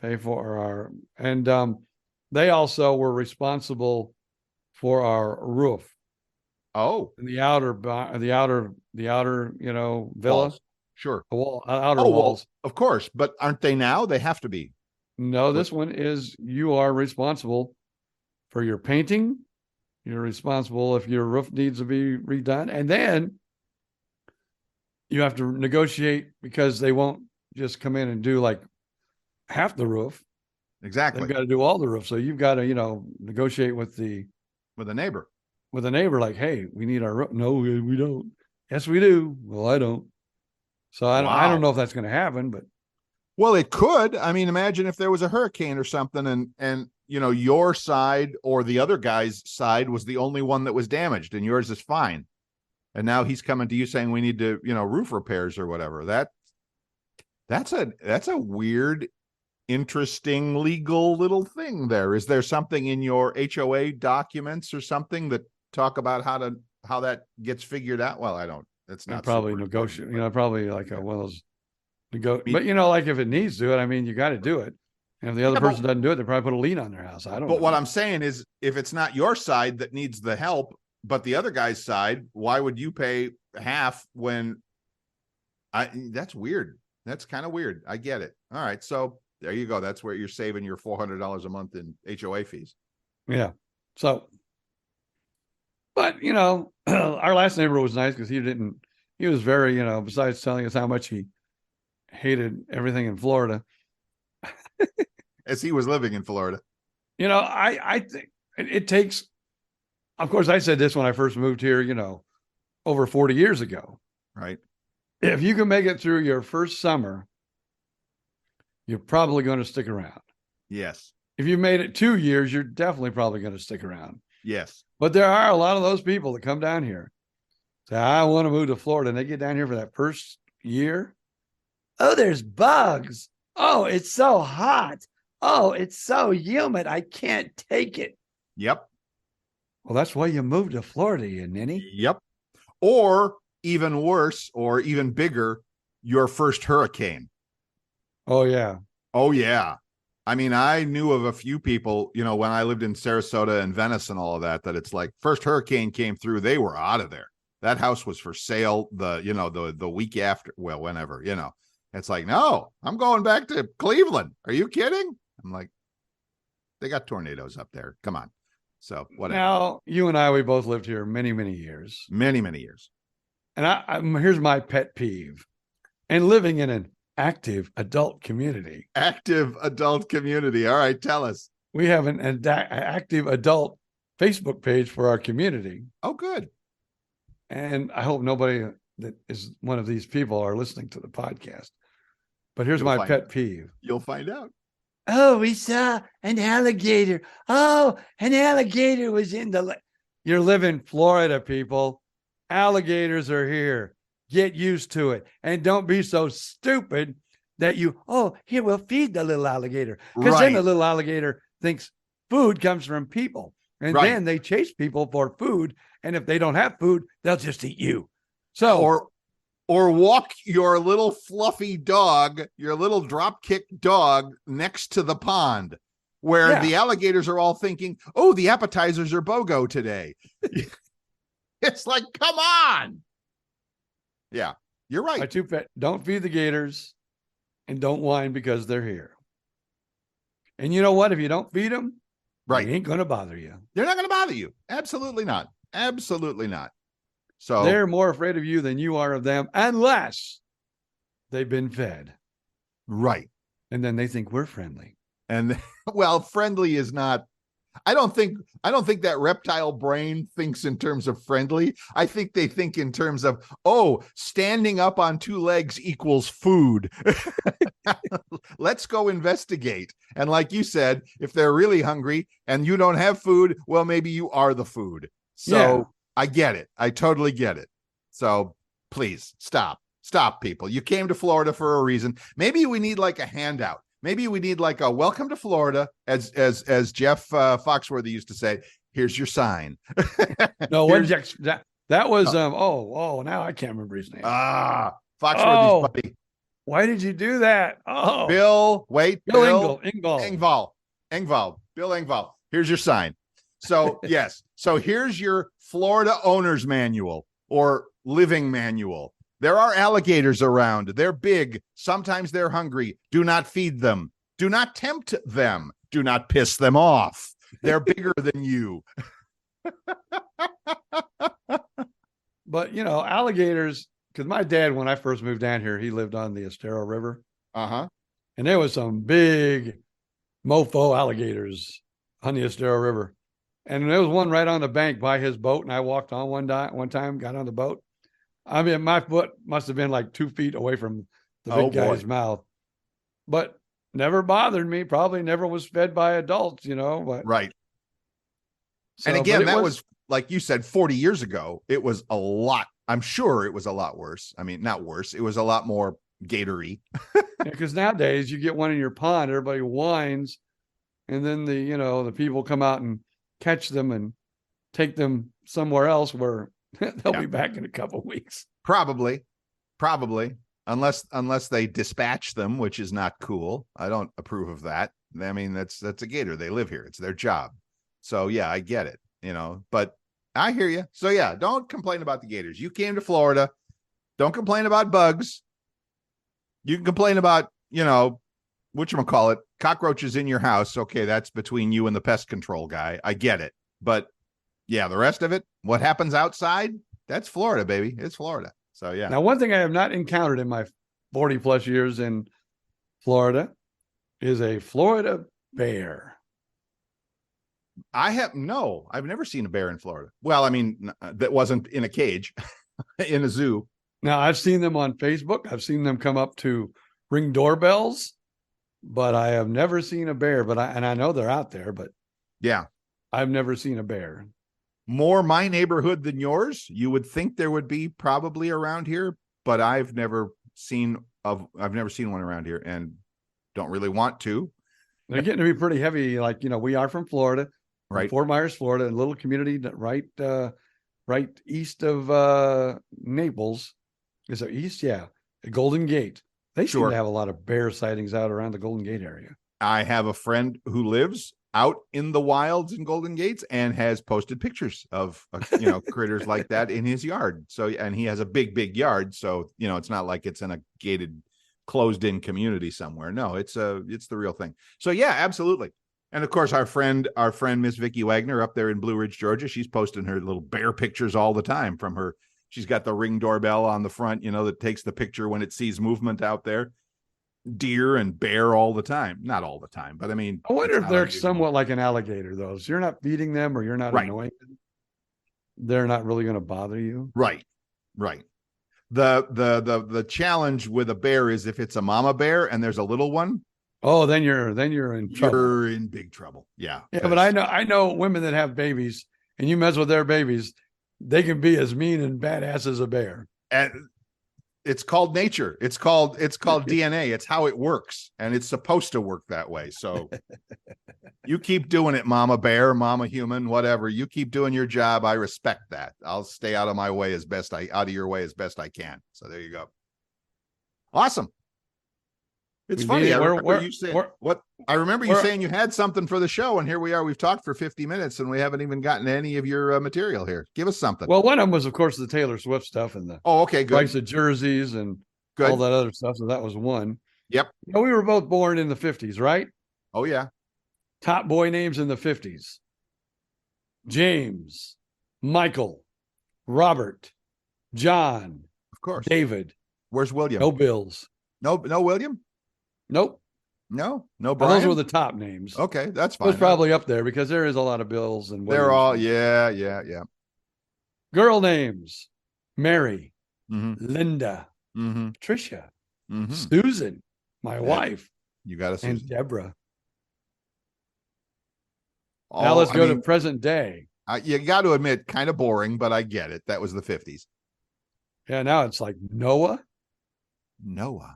pay for our, and they also were responsible for our roof. Oh, In the outer, villa, walls. Sure. the wall, outer Oh, walls. well, of course. But aren't they now? They have to be. No, this one is you are responsible for your painting. You're responsible if your roof needs to be redone. And then you have to negotiate because they won't just come in and do like half the roof. Exactly. They've got to do all the roof. So you've got to, negotiate with a neighbor, like, hey, we need our roof. No, we don't. Yes, we do. Well, I don't. So I don't know if that's going to happen, but. Well, it could. I mean, imagine if there was a hurricane or something and your side or the other guy's side was the only one that was damaged and yours is fine. And now he's coming to you saying we need to, roof repairs or whatever. That's a weird, interesting legal little thing there. Is there something in your HOA documents or something that talk about how that gets figured out? Well, I don't. It's not probably negotiate, probably like one of those but like if it needs to, you got to do it. And if the other person doesn't do it, they probably put a lien on their house. I don't know. But what I'm saying is if it's not your side that needs the help, but the other guy's side, why would you pay half when that's weird. That's kind of weird. I get it. All right. So there you go. That's where you're saving your $400 a month in HOA fees. Yeah. So, but our last neighbor was nice because he was very, besides telling us how much he hated everything in Florida. As he was living in Florida. I think it takes, of course, I said this when I first moved here, over 40 years ago. Right. If you can make it through your first summer, you're probably going to stick around. Yes. If you made it 2 years, you're definitely probably going to stick around. Yes. But there are a lot of those people that come down here, say, I want to move to Florida. And they get down here for that first year. Oh, there's bugs. Oh, it's so hot. Oh, it's so humid. I can't take it. Yep. Well, that's why you moved to Florida, you ninny. Yep. Or even worse, or even bigger, your first hurricane. Oh, yeah. Oh, yeah. I mean, I knew of a few people, when I lived in Sarasota and Venice and all of that it's like first hurricane came through, they were out of there. That house was for sale the week after, well, whenever, It's like, no, I'm going back to Cleveland. Are you kidding? I'm like, they got tornadoes up there. Come on. So whatever. Now, you and we both lived here many, many years. Many, many years. And here's my pet peeve. And living in an active adult community. Active adult community. All right, tell us. We have an active adult Facebook page for our community. Oh, good. And I hope nobody that is one of these people are listening to the podcast. But here's my pet peeve. You'll find out. Oh, we saw an alligator. Oh, an alligator was in the... You live in Florida, people. Alligators are here. Get used to it. And don't be so stupid that here, we'll feed the little alligator. Because then the little alligator thinks food comes from people. And then they chase people for food. And if they don't have food, they'll just eat you. So, or walk your little fluffy dog, your little drop kick dog next to the pond where the alligators are all thinking, oh, the appetizers are BOGO today. It's like, come on. Yeah, you're right. My two pet, don't feed the gators and don't whine because they're here. And you know what? If you don't feed them, they ain't going to bother you. They're not going to bother you. Absolutely not. Absolutely not. So they're more afraid of you than you are of them, unless they've been fed. Right. And then they think we're friendly. And well, friendly is not, I don't think that reptile brain thinks in terms of friendly. I think they think in terms of, oh, standing up on two legs equals food. Let's go investigate. And like you said, if they're really hungry and you don't have food, well, maybe you are the food. So I get it. I totally get it. So please stop, people. You came to Florida for a reason. Maybe we need like a handout. Maybe we need like a welcome to Florida, as Jeff Foxworthy used to say. Here's your sign. No, that was now I can't remember his name. Foxworthy's buddy. Why did you do that? Oh, Bill Engvall. Bill Engvall. Here's your sign. So yes. So here's your Florida owner's manual or living manual. There are alligators around. They're big. Sometimes they're hungry. Do not feed them. Do not tempt them. Do not piss them off. They're bigger than you. But, alligators, because my dad, when I first moved down here, he lived on the Estero River. Uh-huh. And there was some big mofo alligators on the Estero River. And there was one right on the bank by his boat. And I walked on one time, got on the boat. I mean, my foot must have been like 2 feet away from the big guy's mouth, but never bothered me. Probably never was fed by adults, but right. So, and again, that was like you said, 40 years ago, it was a lot. I'm sure it was a lot worse. I mean, not worse. It was a lot more gatory. Because nowadays you get one in your pond, everybody whines, and then the people come out and catch them and take them somewhere else where they'll be back in a couple of weeks. Probably, unless they dispatch them, which is not cool. I don't approve of that. I mean, that's a gator. They live here. It's their job. So yeah, I get it, but I hear you. So yeah, don't complain about the gators. You came to Florida. Don't complain about bugs. You can complain about, whatchamacallit, cockroaches in your house. Okay, that's between you and the pest control guy. I get it. But yeah, the rest of it, what happens outside, that's Florida, baby. It's Florida. So yeah. Now, one thing I have not encountered in my 40 plus years in Florida is a Florida bear. I've never seen a bear in Florida. Well, I mean, that wasn't in a cage, in a zoo. Now, I've seen them on Facebook. I've seen them come up to ring doorbells, but I have never seen a bear. And I know they're out there, but yeah, I've never seen a bear. More my neighborhood than yours. You would think there would be probably around here, but I've never seen one around here and don't really want to. They're getting to be pretty heavy. Like, we are from Florida, right? Fort Myers, Florida, a little community right east of Naples. Is it east? Yeah. The Golden Gate. They seem to have a lot of bear sightings out around the Golden Gate area. I have a friend who lives out in the wilds in Golden Gates and has posted pictures of critters like that in his yard. So, and he has a big yard, so it's not like it's in a gated, closed-in community somewhere. No, it's the real thing. So yeah, absolutely. And of course, our friend Miss Vicki Wagner up there in Blue Ridge, Georgia, she's posting her little bear pictures all the time from her. She's got the Ring doorbell on the front, that takes the picture when it sees movement out there. Deer and bear all the time. Not all the time, but I mean, I wonder if they're somewhat like an alligator, though. So you're not feeding them or you're not annoying them. They're not really going to bother you. Right. The challenge with a bear is if it's a mama bear and there's a little one. Oh, then you're in trouble. You're in big trouble. Yeah. Yeah, but I know women that have babies, and you mess with their babies, they can be as mean and badass as a bear. And it's called nature. It's called DNA. It's how it works, and it's supposed to work that way. So you keep doing it, mama bear, mama human, whatever. You keep doing your job. I respect that. I'll stay out of your way as best I can. So there you go. Awesome. It's funny. I remember you saying you had something for the show, and here we are. We've talked for 50 minutes, and we haven't even gotten any of your material here. Give us something. Well, one of them was, of course, the Taylor Swift stuff and the good. price of jerseys and all that other stuff. So that was one. Yep. We were both born in the 50s, right? Oh, yeah. Top boy names in the 50s. James, Michael, Robert, John. Of course. David. Where's William? No Bills. No William? Nope. No Now, Brian. those were the top names. Okay, that's It fine. was probably up there because there is a lot of Bills and They're Williams. all yeah. Girl names: Mary, Mm-hmm. Linda, Mm-hmm. Tricia, Mm-hmm. Susan, my wife, You got to and see. Deborah. Now let's go to present day. You got to admit, kind of boring, but I get it. That was the 50s. Yeah, now it's like Noah. Noah.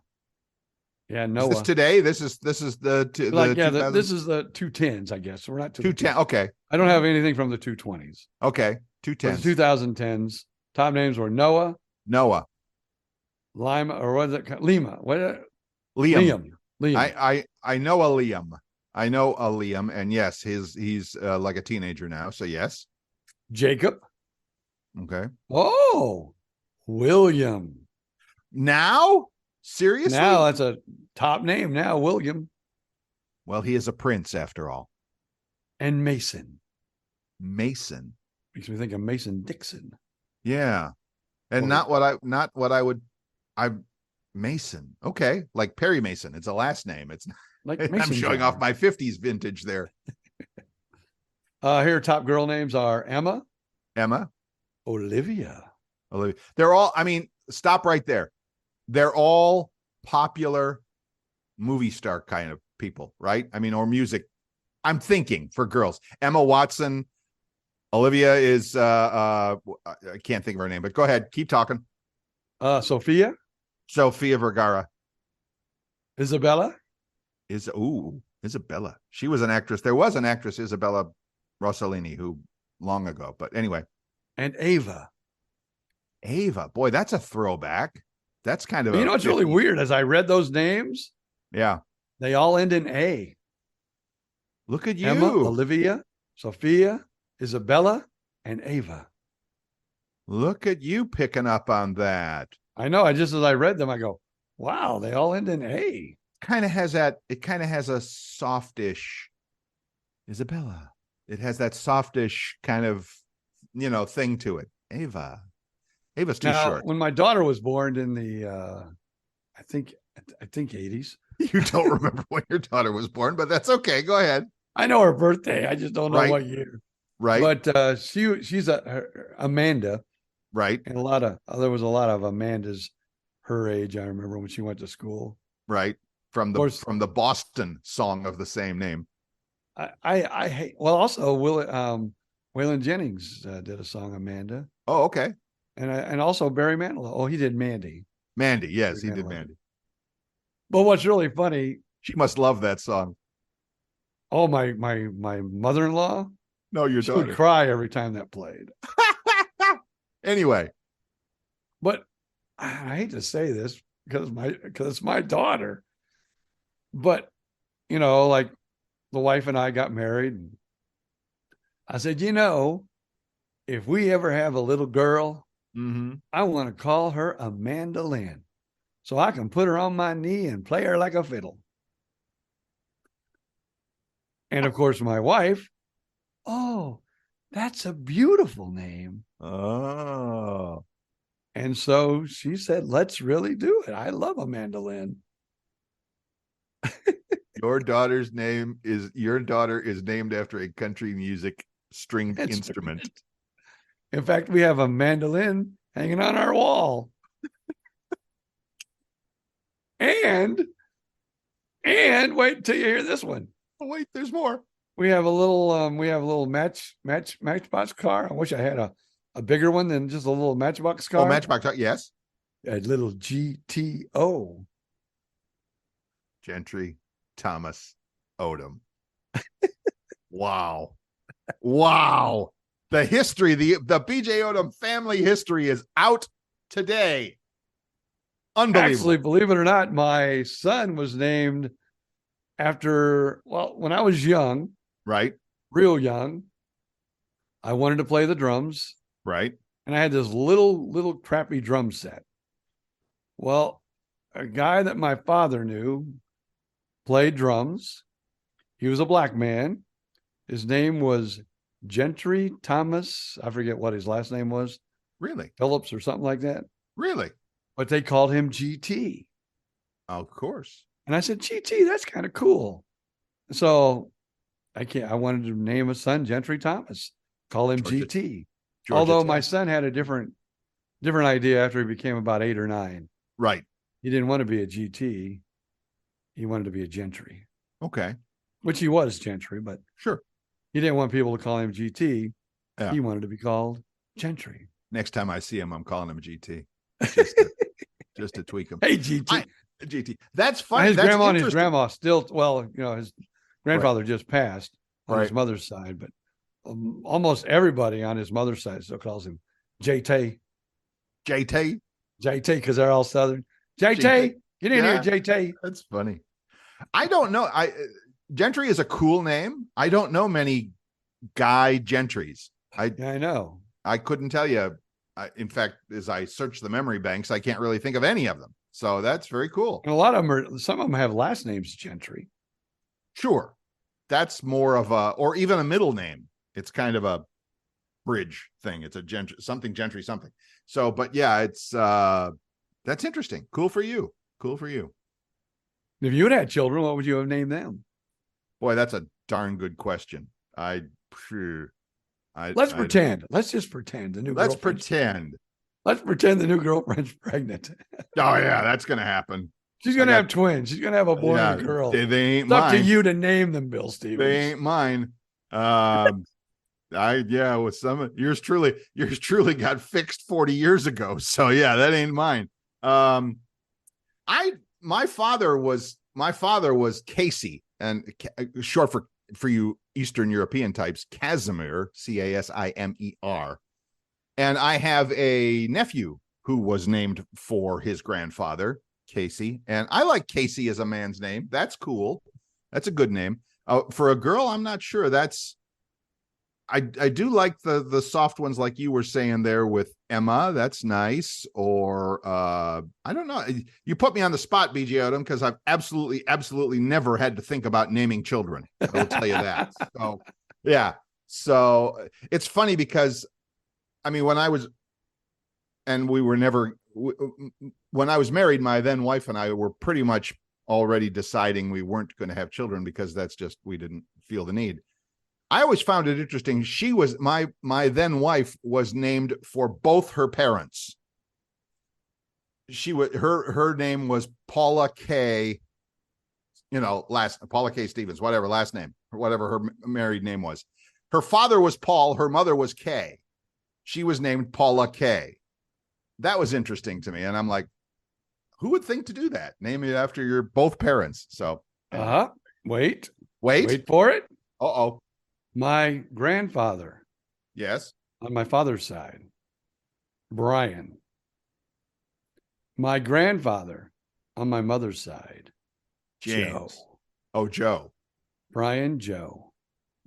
Yeah, Is Noah. this today? This is the Like, the yeah, 2000s? this is the 210s, I guess. We're not to the 210. Okay. I don't have anything from the 220s. Okay. For 210. the 2010s, top names were Noah, Noah. Lima, or what is it? Lima. What? Liam. Liam. I know a Liam. I know a Liam, and yes, he's like a teenager now. So yes. Jacob. Okay. Oh, William. Now? Seriously? Now that's a top name now, William. Well, he is a prince after all. And Mason. Mason. Makes me think of Mason Dixon. Yeah. And Mason. Okay. Like Perry Mason. It's a last name. It's Like I'm Mason showing jar. off my 50s vintage there. Here, top girl names are Emma, Emma, Olivia. They're all, I mean, stop right there. They're all popular movie star kind of people, right? I mean, or music. I'm thinking for girls. Emma Watson. Olivia is I can't think of her name, but go ahead. Keep talking. Sofia Vergara. Isabella. Isabella. She was an actress. There was an actress, Isabella Rossellini, who long ago. But anyway. And Ava. Boy, that's a throwback. That's kind of You know what's really weird? As I read those names, yeah, they all end in A. Look at you. Emma, Olivia, Sophia, Isabella, and Ava. Look at you picking up on that. I know. As I read them, I go, wow, they all end in A. Kind of has that. It kind of has a softish Isabella. It has that softish kind of, thing to it. Ava's too short. When my daughter was born in the, I think 80s. You don't remember when your daughter was born, but that's okay. Go ahead. I know her birthday. I just don't know what year. Right. But she's Amanda. Right. And there was a lot of Amandas her age. I remember when she went to school. Right. From the Boston song of the same name. I hate. Well, also Waylon Jennings did a song, Amanda. Oh, okay. And also Barry Manilow. Oh, he did Mandy. Mandy, yes, he did Mandy. But what's really funny, she must love that song. Oh, my mother-in-law. No, your she daughter would cry every time that played. Anyway, but I hate to say this because it's my daughter. But like the wife and I got married. And I said, if we ever have a little girl, I want to call her Amanda Lynn, so I can put her on my knee and play her like a fiddle. And of course, my wife, oh, that's a beautiful name. Oh. And so she said, let's really do it. I love Amanda Lynn. Your daughter is named after a country music stringed instrument. In fact, we have a mandolin hanging on our wall. and wait until you hear this one. Oh, wait, there's more. We have a little Matchbox car. I wish I had a bigger one than just a little Matchbox car. Oh, Matchbox car, yes. A little GTO. Gentry Thomas Odom. Wow. Wow. The history, the BJ Odom family history is out today. Unbelievable. Actually, believe it or not, my son was named after, when I was young. Right. Real young. I wanted to play the drums. Right. And I had this little crappy drum set. Well, a guy that my father knew played drums. He was a black man. His name was Gentry Thomas. I forget what his last name was. Really? Phillips or something like that. Really? But they called him GT. Of course. And I said, GT, that's kind of cool. So I wanted to name a son Gentry Thomas, call him GT. Although my son had a different idea after he became about 8 or 9. Right. He didn't want to be a GT. He wanted to be a Gentry. Okay. Which he was Gentry, but sure. He didn't want people to call him GT. Yeah. He wanted to be called Gentry. Next time I see him, I'm calling him GT. Just to tweak him. Hey, GT. GT. That's funny. His That's grandma and his grandma still, his grandfather just passed on his mother's side, but almost everybody on his mother's side still calls him JT. JT? JT, because they're all Southern. JT, get in here, JT. That's funny. I don't know. Gentry is a cool name. I don't know many Guy Gentrys. I know. I couldn't tell you. In fact, as I search the memory banks, I can't really think of any of them. So that's very cool. And a lot of them some of them have last names Gentry. Sure. That's more of or even a middle name. It's kind of a bridge thing. It's a Gentry something. So, but yeah, it's, that's interesting. Cool for you. If you had children, what would you have named them? Boy, that's a darn good question. Let's pretend. Let's just pretend the new. Let's pretend the new girlfriend's pregnant. Oh yeah, that's gonna happen. She's gonna have twins. She's gonna have a boy and a girl. They ain't it's up mine. to you to name them, Bill Stevens. They ain't mine. With some yours truly got fixed 40 years ago. So yeah, that ain't mine. My father was Casey, and short for you Eastern European types, Casimir, Casimer. And I have a nephew who was named for his grandfather, Casey. And I like Casey as a man's name. That's cool. That's a good name. For a girl, I'm not sure. I do like the soft ones like you were saying there with Emma. That's nice. Or I don't know. You put me on the spot, BJ Odom, because I've absolutely never had to think about naming children. I'll tell you that. So yeah. So it's funny because when I was married, my then wife and I were pretty much already deciding we weren't going to have children because we didn't feel the need. I always found it interesting. She was my then wife was named for both her parents. Her name was Paula K. Paula K. Stevens, whatever last name, whatever her married name was. Her father was Paul. Her mother was Kay. She was named Paula Kay. That was interesting to me, and I'm like, who would think to do that? Name it after your both parents. So, wait for it. Uh-oh. My grandfather. Yes. On my father's side, Brian. My grandfather on my mother's side, James. Joe. Oh, Joe. Brian Joe.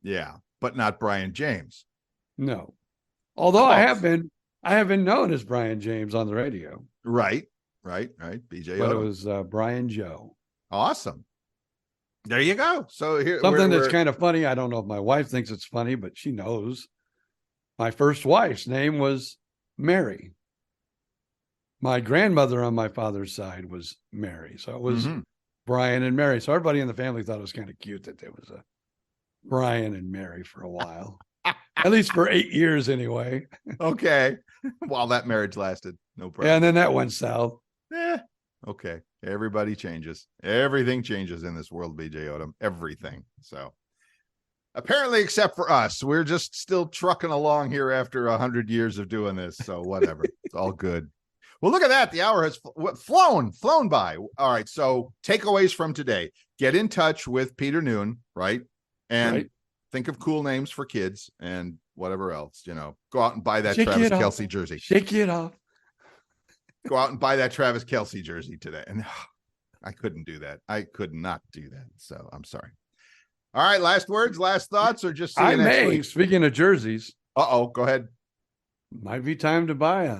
Yeah, but not Brian James. No. Although I have been known as Brian James on the radio. Right. BJ. But it was Brian Joe. Awesome. There you go. So here something that's kind of funny. I don't know if my wife thinks it's funny, but she knows. My first wife's name was Mary. My grandmother on my father's side was Mary. So it was Brian and Mary. So everybody in the family thought it was kind of cute that there was a Brian and Mary for a while. At least for 8 years anyway. Okay. While that marriage lasted. No problem. Yeah, and then that went south. Okay. Everybody changes. Everything changes in this world, BJ Odom. Everything. So apparently, except for us, we're just still trucking along here after 100 years of doing this. So whatever. It's all good. Well, look at that. The hour has flown by. All right. So takeaways from today. Get in touch with Peter Noon, right? And think of cool names for kids and whatever else, go out and buy that Travis Kelce jersey. Shake it off. Go out and buy that Travis Kelce jersey today. And I couldn't do that. I could not do that. So I'm sorry. All right. Last words, last thoughts, or just see you next week? Speaking of jerseys. Go ahead. Might be time to buy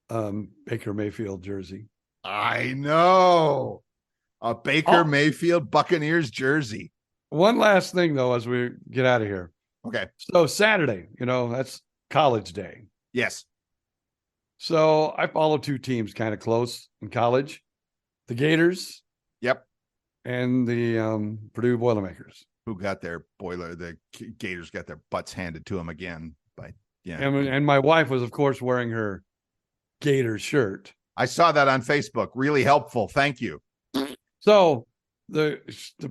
a Baker Mayfield jersey. I know. A Baker Mayfield Buccaneers jersey. One last thing, though, as we get out of here. Okay. So Saturday, that's college day. Yes. So I follow two teams kind of close in college. The Gators. Yep. and the Purdue Boilermakers. Who got their the Gators got their butts handed to them again. And my wife was, of course, wearing her Gator shirt. I saw that on Facebook. Really helpful. Thank you. So the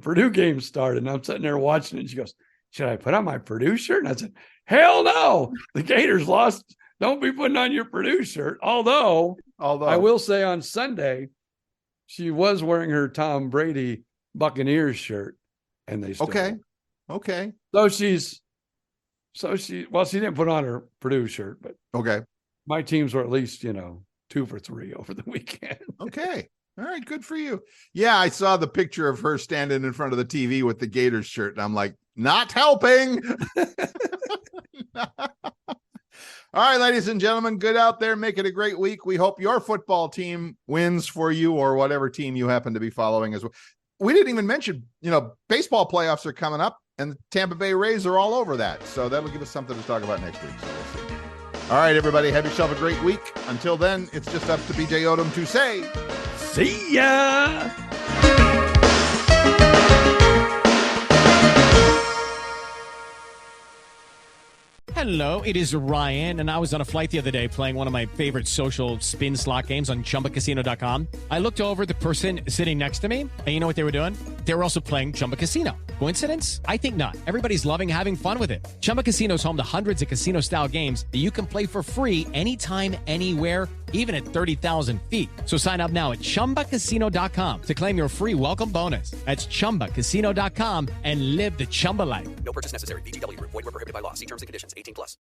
Purdue game started, and I'm sitting there watching it. And she goes, "Should I put on my Purdue shirt?" And I said, "Hell no! The Gators lost. Don't be putting on your Purdue shirt." Although I will say on Sunday, she was wearing her Tom Brady Buccaneers shirt, and they still okay. So she didn't put on her Purdue shirt, but my teams were at least 2 for 3 over the weekend. Okay. All right, good for you. Yeah, I saw the picture of her standing in front of the TV with the Gators shirt, and I'm like, not helping. All right, ladies and gentlemen, good out there. Make it a great week. We hope your football team wins for you, or whatever team you happen to be following as well. We didn't even mention, baseball playoffs are coming up, and the Tampa Bay Rays are all over that. So that'll give us something to talk about next week. So we'll see. All right, everybody, have yourself a great week. Until then, it's just up to BJ Odom to say, see ya. Hello, it is Ryan, and I was on a flight the other day playing one of my favorite social spin slot games on ChumbaCasino.com. I looked over at the person sitting next to me, and you know what they were doing? They were also playing Chumba Casino. Coincidence? I think not. Everybody's loving having fun with it. Chumba Casino is home to hundreds of casino-style games that you can play for free anytime, anywhere, even at 30,000 feet. So sign up now at ChumbaCasino.com to claim your free welcome bonus. That's ChumbaCasino.com and live the Chumba life. No purchase necessary. VGW. Void where prohibited by law. See terms and conditions. 18+.